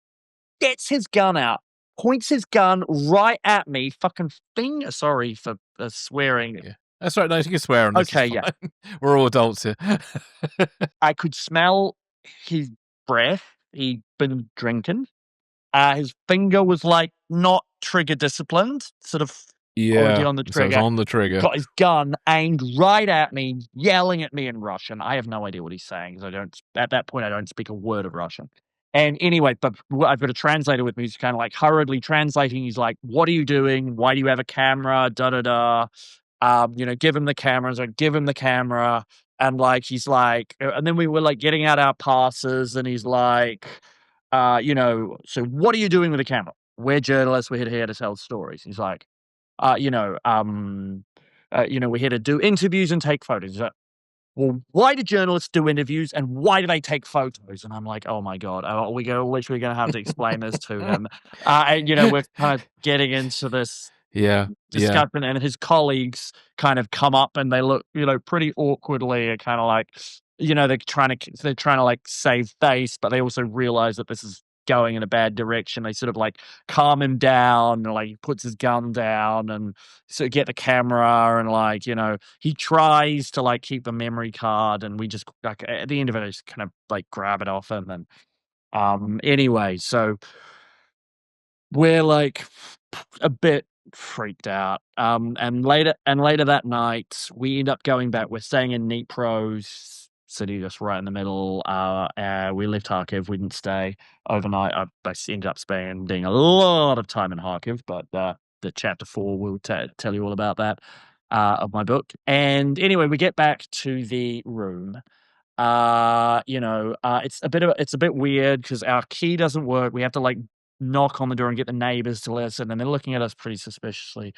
gets his gun out, points his gun right at me, fucking finger. Sorry for swearing. Yeah. That's right. No, you can swear on this. Okay, yeah. We're all adults here. I could smell his breath. He'd been drinking. His finger was not trigger disciplined, sort of already on the trigger. So on the trigger. Got his gun aimed right at me, yelling at me in Russian. I have no idea what he's saying because at that point, I don't speak a word of Russian. And anyway, but I've got a translator with me who's kind of hurriedly translating. He's like, "What are you doing? Why do you have a camera? Da da da." Give him the camera. So give him the camera. And he's and then we were getting out our passes, and he's like, so what are you doing with the camera? We're journalists. We're here to tell stories. He's like, we're here to do interviews and take photos. He's like, well, why do journalists do interviews and why do they take photos? And I'm like, oh my God, we're literally going to have to explain this to him. We're kind of getting into this discussion, and his colleagues kind of come up and they look, pretty awkwardly and kind of they're trying to save face, but they also realize that this is going in a bad direction. They sort of calm him down, and he puts his gun down and so get the camera, and he tries to keep the memory card, and we just at the end of it, I just kind of grab it off him. And anyway, so we're a bit freaked out. And later that night, we end up going back. We're staying in Dnipro's city, just right in the middle. We left Kharkiv. We didn't stay overnight. I ended up spending a lot of time in Kharkiv, but the chapter 4 will tell you all about that of my book. And anyway, we get back to the room. It's a bit weird because our key doesn't work. We have to knock on the door and get the neighbors to listen, and they're looking at us pretty suspiciously.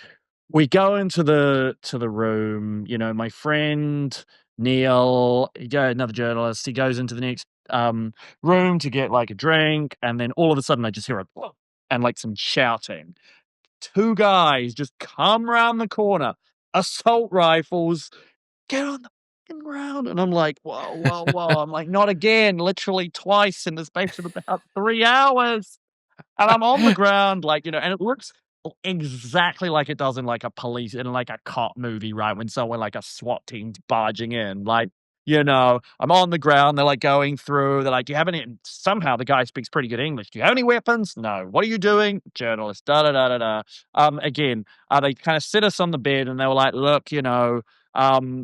We go into the room. My friend Neil, another journalist, he goes into the next room to get a drink, and then all of a sudden I just hear a and some shouting. 2 guys just come around the corner, assault rifles, get on the fucking ground, and I'm like, whoa. I'm like, not again, literally twice in the space of about 3 hours. And I'm on the ground, and it looks exactly like it does in a police, in a cop movie, right? When someone a SWAT team's barging in, I'm on the ground. They're like going through. They're like, do you have any? Somehow the guy speaks pretty good English. Do you have any weapons? No. What are you doing? Journalist. Da da da da da. Again, they kind of sit us on the bed and they were like, look,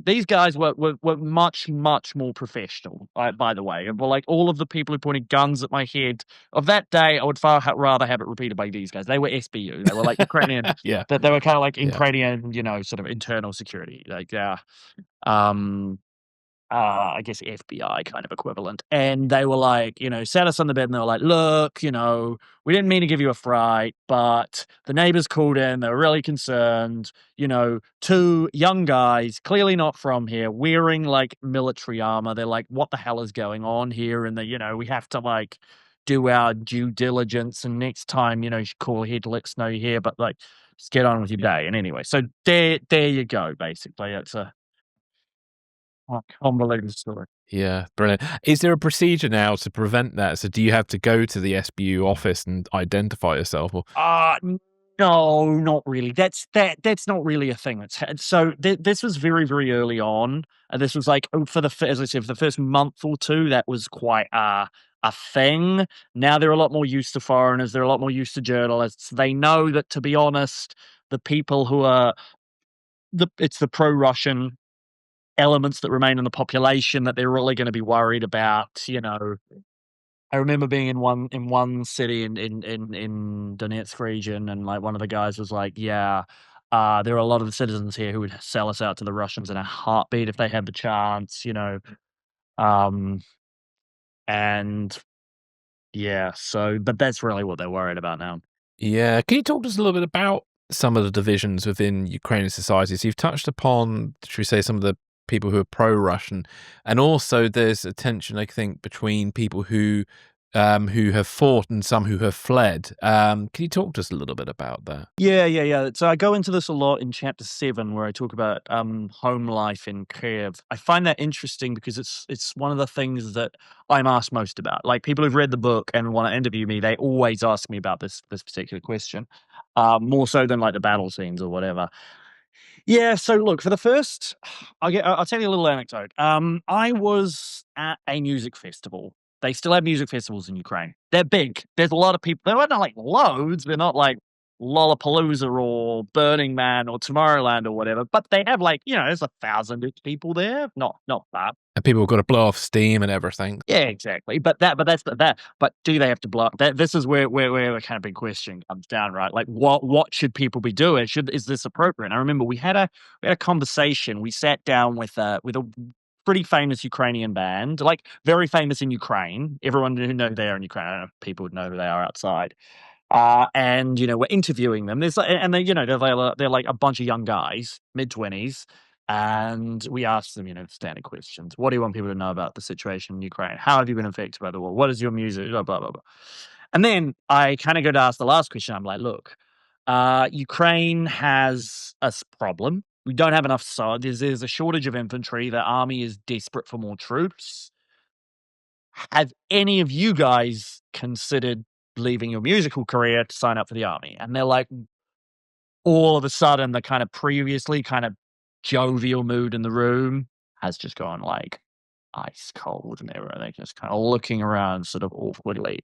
these guys were much, much more professional, by the way. And were like all of the people who pointed guns at my head of that day, I would far rather have it repeated by these guys. They were SBU. They were like Ukrainian. Yeah. That they were kind of like Yeah. Ukrainian, sort of internal security. Like, yeah. Um, I guess FBI kind of equivalent. And they were like, sat us on the bed and they were like, look, we didn't mean to give you a fright, but the neighbors called in. They were really concerned. Two young guys, clearly not from here, wearing like military armor. They're like, what the hell is going on here? And we have to like do our due diligence. And next time, you should call ahead, let us know you're here, but like, just get on with your day. And anyway, so there you go, basically. It's a convoluted story. Yeah, brilliant. Is there a procedure now to prevent that? So do you have to go to the SBU office and identify yourself? Or No, not really. That's not really a thing. This was very, very early on, and this was like as I said, for the first month or two, that was quite a thing. Now they're a lot more used to foreigners. They're a lot more used to journalists. They know that, to be honest, the people who are it's the pro-Russian elements that remain in the population that they're really going to be worried about. I remember being in one city in Donetsk region, and like one of the guys was like, "Yeah, there are a lot of the citizens here who would sell us out to the Russians in a heartbeat if they had the chance." Um, and yeah, but that's really what they're worried about now. yeah, can you talk to us a little bit about some of the divisions within Ukrainian society? So you've touched upon, should we say, some of the people who are pro-Russian, and also there's a tension, I think, between people who have fought and some who have fled. Can you talk to us a little bit about that? Yeah, yeah, yeah. So I go into this a lot in chapter 7 where I talk about home life in Kiev. I find that interesting because it's one of the things that I'm asked most about. Like people who've read the book and want to interview me, they always ask me about this particular question. More so than like the battle scenes or whatever. Yeah, so look, for the first I'll tell you a little anecdote. I was at a music festival. They still have music festivals in Ukraine. They're big. There's a lot of people. They're not like loads. They're not like Lollapalooza or Burning Man or Tomorrowland or whatever, but they have like, there's 1,000 people there. Not that. And people have got to blow off steam and everything. Yeah, exactly. But that's that. But do they have to block that? This is where the kind of big question comes down, right? Like, what should people be doing? Is this appropriate? I remember we had a conversation. We sat down with a pretty famous Ukrainian band, like very famous in Ukraine. Everyone who know they're in Ukraine, I don't know if people would know who they are outside. And we're interviewing them. And they, they're like a bunch of young guys, mid-20s. And we asked them, standard questions. What do you want people to know about the situation in Ukraine? How have you been affected by the war? What is your music? Blah, blah, blah, blah. And then I kind of go to ask the last question. I'm like, look, Ukraine has a problem. We don't have enough soldiers. There's a shortage of infantry. The army is desperate for more troops. Have any of you guys considered leaving your musical career to sign up for the army? And they're like, all of a sudden, the kind of previously kind of jovial mood in the room has just gone like ice cold, and they're just kind of looking around sort of awkwardly.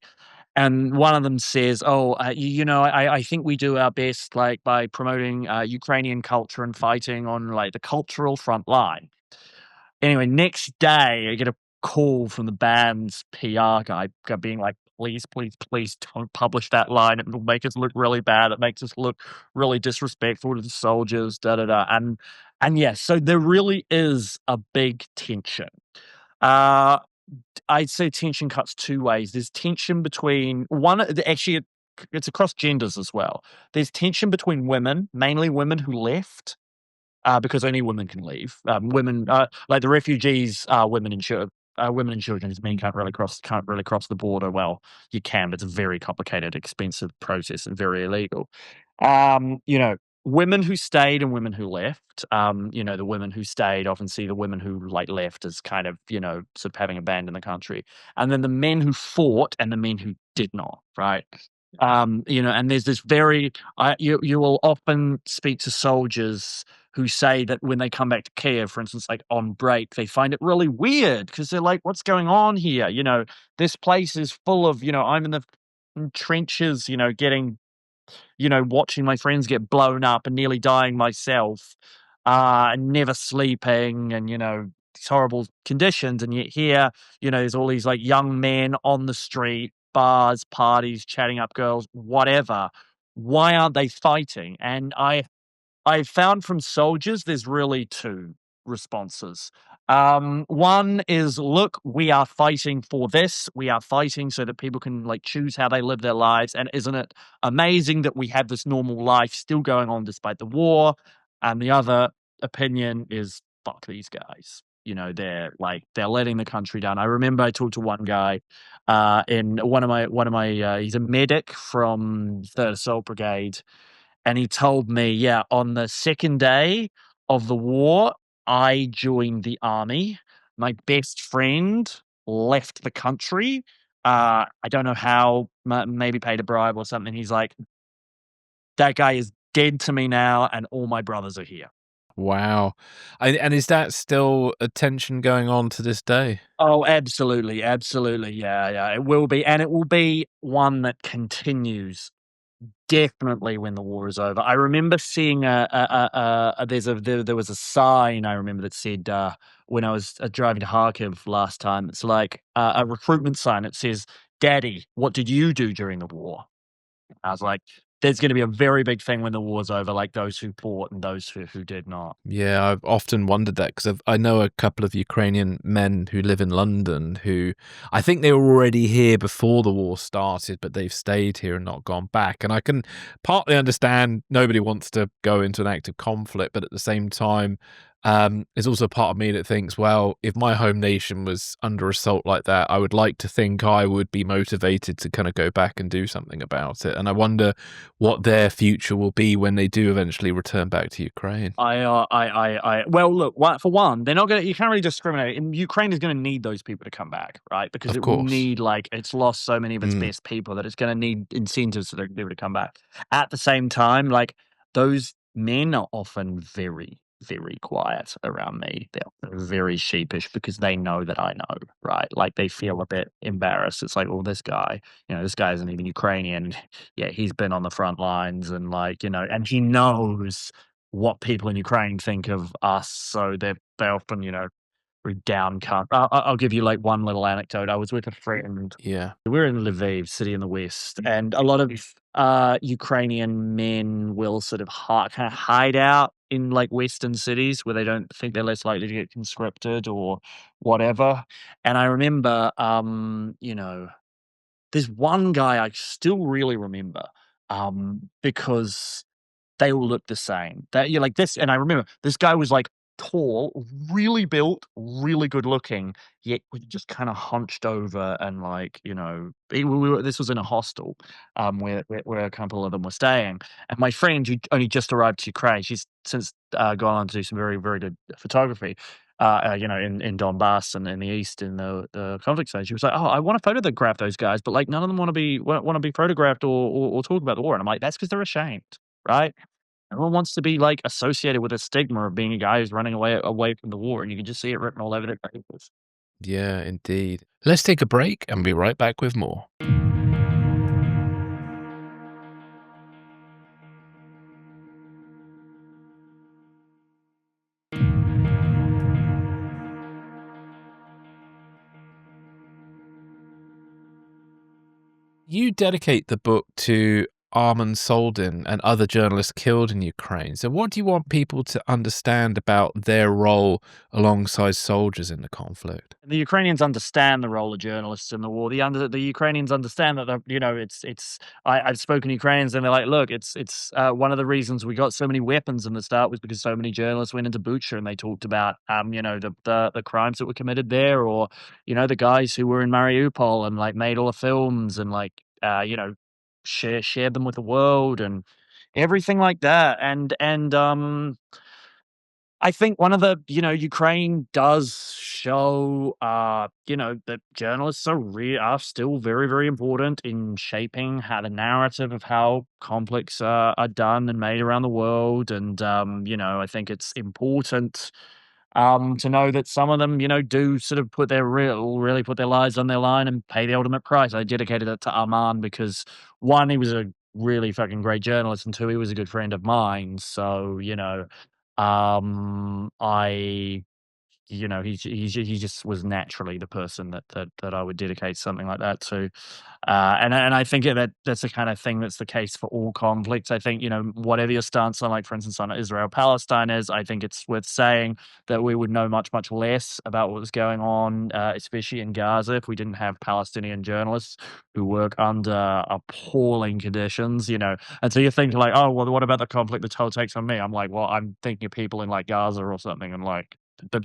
And one of them says, "Oh, I think we do our best, like by promoting Ukrainian culture and fighting on like the cultural front line." Anyway, next day I get a call from the band's PR guy being like, "Please, please, please don't publish that line. It'll make us look really bad. It makes us look really disrespectful to the soldiers." Da da da. And yeah, so there really is a big tension. Uh, I'd say tension cuts two ways. There's tension between actually, it's across genders as well. There's tension between women, mainly women who left, because only women can leave. Women, like the refugees, women and children. Women and children, as men can't really cross the border. Well, you can, but it's a very complicated, expensive process and very illegal. Women who stayed and women who left. The women who stayed often see the women who like left as kind of sort of having abandoned the country, and then the men who fought and the men who did not. Right. And there's this very you will often speak to soldiers who say that when they come back to Kiev, for instance, like on break, they find it really weird because they're like, "What's going on here?" This place is full of, I'm in the trenches, getting watching my friends get blown up and nearly dying myself, and never sleeping and, these horrible conditions. And yet here, there's all these like young men on the street, bars, parties, chatting up girls, whatever. Why aren't they fighting? And I found from soldiers, there's really two responses. One is, look, we are fighting for this. We are fighting so that people can like choose how they live their lives. And isn't it amazing that we have this normal life still going on despite the war? And the other opinion is, fuck these guys. They're letting the country down. I remember I talked to one guy, in one of my, he's a medic from Third Assault Brigade, and he told me, yeah, on the second day of the war, I joined the army. My best friend left the country. I don't know how, maybe paid a bribe or something. He's like, that guy is dead to me now, and all my brothers are here. Wow. And is that still a tension going on to this day? Oh, absolutely, absolutely. Yeah, yeah, it will be. And it will be one that continues definitely when the war is over. I remember seeing there was a sign I remember that said, when I was driving to Kharkiv last time, it's like a recruitment sign. It says, "Daddy, what did you do during the war?" I was like, "There's going to be a very big thing when the war's over, like those who fought and those who did not." Yeah, I've often wondered that because I know a couple of Ukrainian men who live in London who I think they were already here before the war started, but they've stayed here and not gone back. And I can partly understand nobody wants to go into an active conflict, but at the same time, there's also a part of me that thinks, well, if my home nation was under assault like that, I would like to think I would be motivated to kind of go back and do something about it. And I wonder what their future will be when they do eventually return back to Ukraine. Well, look, for one, they're not going to, you can't really discriminate. And Ukraine is going to need those people to come back, right? Because Of it will course. need, like, it's lost so many of its Mm, best people that it's going to need incentives for those people to come back. At the same time, like, those men are often very, very quiet around me. They're often very sheepish because they know that I know, right? Like, they feel a bit embarrassed. It's like, well, this guy isn't even Ukrainian. Yeah, he's been on the front lines and, like, and he knows what people in Ukraine think of us. So they often, very downcast. I'll give you like one little anecdote. I was with a friend. yeah. We're in Lviv, city in the west, and a lot of Ukrainian men will sort of kind of hide out in like western cities where they don't think they're less likely to get conscripted or whatever. And I remember, there's one guy I still really remember, because they all look the same. That you're like this, and I remember this guy was like tall, really built, really good looking, yet was just kind of hunched over and like, this was in a hostel, where a couple of them were staying. And my friend who only just arrived to Ukraine, she's since gone on to do some very, very good photography. In Donbass and in the east in the conflict zone, she was like, "Oh, I want to photograph those guys, but like none of them want to be photographed or talk about the war." And I'm like, "That's because they're ashamed, right?" Everyone wants to be, like, associated with a stigma of being a guy who's running away from the war, and you can just see it written all over their faces. Yeah, indeed. Let's take a break and be right back with more. You dedicate the book to Armen Soldin and other journalists killed in Ukraine. So, what do you want people to understand about their role alongside soldiers in the conflict? The Ukrainians understand the role of journalists in the war. The Ukrainians understand that, I've spoken to Ukrainians and they're like, "Look, it's one of the reasons we got so many weapons in the start was because so many journalists went into Bucha and they talked about, the crimes that were committed there, or, the guys who were in Mariupol and, like, made all the films and, like, shared them with the world and everything like that." And I think one of the, Ukraine does show, that journalists are still very, very important in shaping how the narrative of how conflicts are done and made around the world. And, I think it's important to know that some of them, do sort of really put their lives on their line and pay the ultimate price. I dedicated it to Arman because one, he was a really fucking great journalist, and two, he was a good friend of mine. So, I he just was naturally the person that I would dedicate something like that to. And I think that's the kind of thing that's the case for all conflicts. I think, whatever your stance on, like, for instance, on Israel-Palestine is, I think it's worth saying that we would know much, much less about what was going on, especially in Gaza, if we didn't have Palestinian journalists who work under appalling conditions, And so you're thinking like, "Oh, well, what about the conflict the toll takes on me?" I'm like, "Well, I'm thinking of people in, like, Gaza or something," and, like, the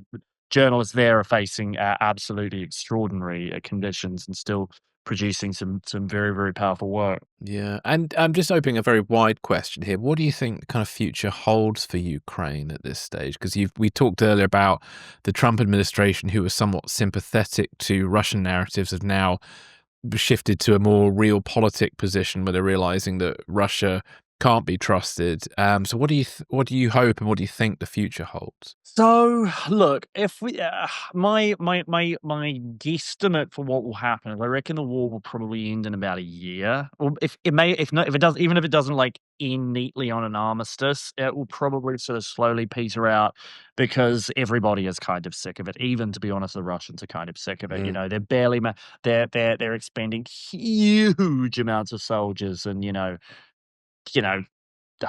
journalists there are facing, absolutely extraordinary, conditions and still producing some very, very powerful work. Yeah, and I'm just opening a very wide question here. What do you think the kind of future holds for Ukraine at this stage? Because we talked earlier about the Trump administration, who was somewhat sympathetic to Russian narratives, have now shifted to a more realpolitik position where they're realizing that Russia can't be trusted. So what do you hope and what do you think the future holds? So, look, if we my guesstimate for what will happen is I reckon the war will probably end in about a year. Or if not, if it does, even if it doesn't, like, end neatly on an armistice, it will probably sort of slowly peter out because everybody is kind of sick of it. Even, to be honest, the Russians are kind of sick of it. Mm. They're barely they're expending huge amounts of soldiers, and you know I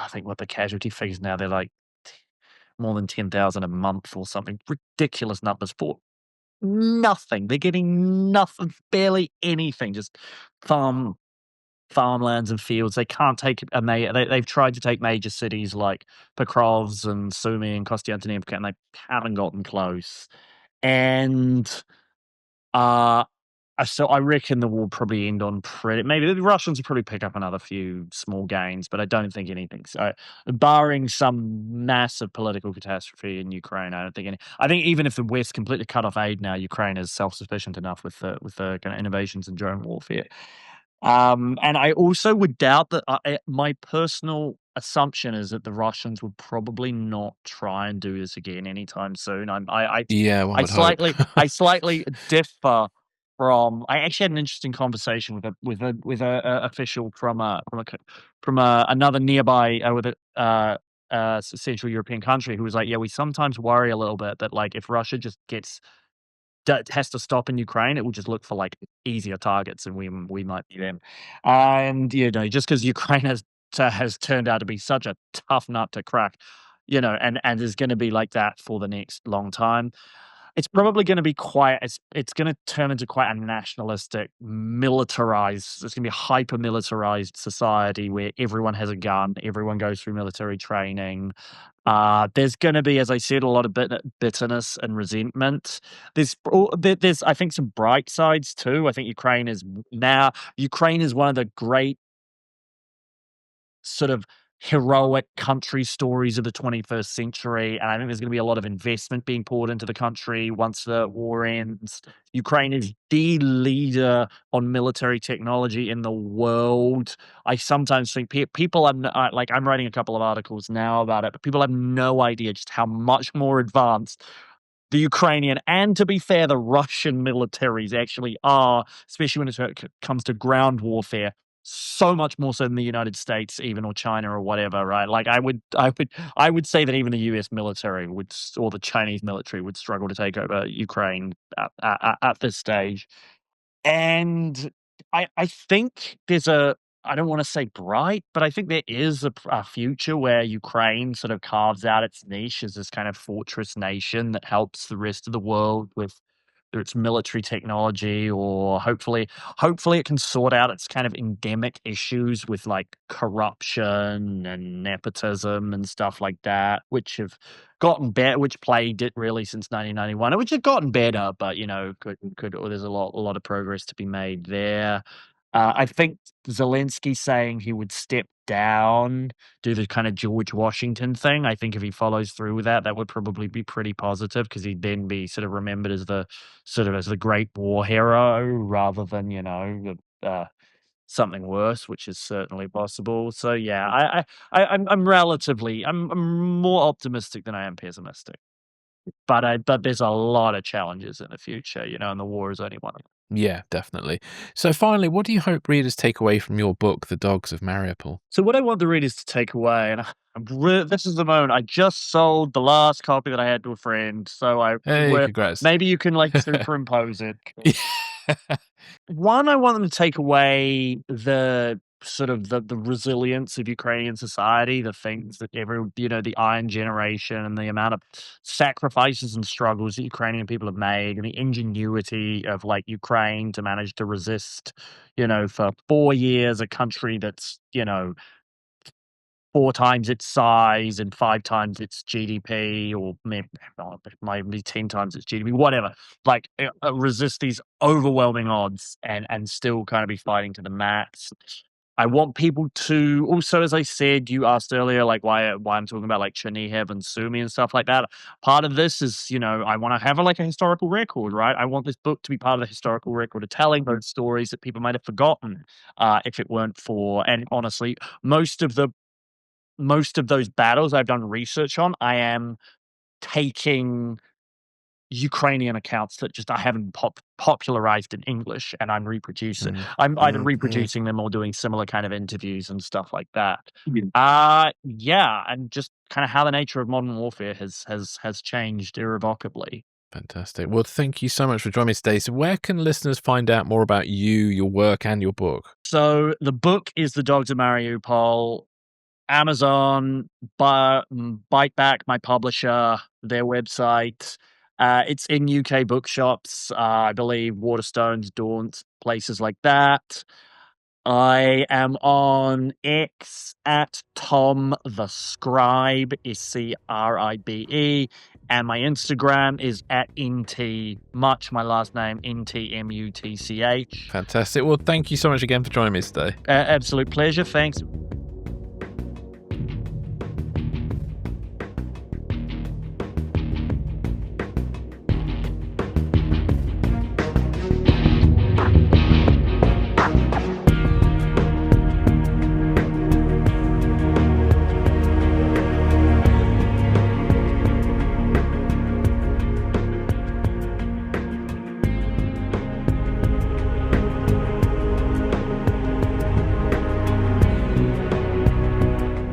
think what the casualty figures now, they're like more than 10,000 a month or something, ridiculous numbers for nothing. They're getting nothing, barely anything, just farmlands and fields. They can't take a they've tried to take major cities like Pokrovsk and Sumy and Kostiantynivka, and they haven't gotten close. And, uh so I reckon the war probably end on pretty. Maybe the Russians will probably pick up another few small gains, but I don't think anything. So, barring some massive political catastrophe in Ukraine, I don't think any. I think even if the West completely cut off aid now, Ukraine is self-sufficient enough with the kind of innovations in drone warfare. And I also would doubt that. My personal assumption is that the Russians would probably not try and do this again anytime soon. Yeah, one I would hope. slightly differ from. I actually had an interesting conversation with a official from another nearby with a Central European country who was like, "Yeah, we sometimes worry a little bit that, like, if Russia just has to stop in Ukraine, it will just look for, like, easier targets, and we might be them." And, just because Ukraine has turned out to be such a tough nut to crack, and is gonna be like that for the next long time, it's probably gonna be it's gonna turn into quite a nationalistic, militarized. It's gonna be a hyper militarized society where everyone has a gun, everyone goes through military training. There's gonna be, as I said, a lot of bitterness and resentment. There's, I think, some bright sides too. I think Ukraine is one of the great sort of heroic country stories of the 21st century, and I think there's gonna be a lot of investment being poured into the country once the war ends. Ukraine is the leader on military technology in the world. I sometimes think people have like, I'm writing a couple of articles now about it, but people have no idea just how much more advanced the Ukrainian, and, to be fair, the Russian militaries actually are, especially when it comes to ground warfare, so much more so than the United States, even, or China, or whatever, right? Like, I would say that even the US military or the Chinese military would struggle to take over Ukraine at this stage. And I think there's I don't wanna say bright, but I think there is a future where Ukraine sort of carves out its niche as this kind of fortress nation that helps the rest of the world with through its military technology, or hopefully it can sort out its kind of endemic issues with, like, corruption and nepotism and stuff like that, which have gotten better, which plagued it really since 1991, and which have gotten better, but, could there's a lot of progress to be made there. I think Zelensky saying he would step down, do the kind of George Washington thing. I think if he follows through with that, that would probably be pretty positive because he'd then be sort of remembered as the great war hero rather than something worse, which is certainly possible. So yeah, I'm more optimistic than I am pessimistic. But there's a lot of challenges in the future, and the war is only one of them. Yeah, definitely. So finally, what do you hope readers take away from your book, The Dogs of Mariupol? So what I want the readers to take away, and this is the moment, I just sold the last copy that I had to a friend, so Hey, congrats. maybe you can like superimpose it. One, I want them to take away the resilience of Ukrainian society, the things that the Iron Generation and the amount of sacrifices and struggles that Ukrainian people have made, and the ingenuity of like Ukraine to manage to resist, for 4 years, a country that's, 4 times its size and 5 times its GDP, or maybe 10 times its GDP, whatever. Like, resist these overwhelming odds and still kind of be fighting to the max. I want people to also, as I said, you asked earlier, like why I'm talking about like Chernihiv and Sumy and stuff like that. Part of this is, I want to have a historical record, right? I want this book to be part of the historical record of telling those stories that people might have forgotten if it weren't for, and honestly, most of those battles I've done research on, I am taking Ukrainian accounts that just I haven't popularized in English, and I'm I'm either reproducing them or doing similar kind of interviews and stuff like that. Yeah, and just kind of how the nature of modern warfare has changed irrevocably. Fantastic. Well, thank you so much for joining me today. So where can listeners find out more about you, your work, and your book? So the book is The Dogs of Mariupol. Amazon, Bite Back, my publisher, their website. It's in UK bookshops, I believe Waterstones, Daunt, places like that. I am on X at Tom the Scribe, SCRIBE, and my Instagram is at NT Mutch, my last name, NTMUTCH. Fantastic. Well, thank you so much again for joining me today. Absolute pleasure. Thanks.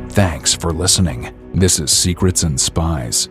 Thanks for listening. This is Secrets and Spies.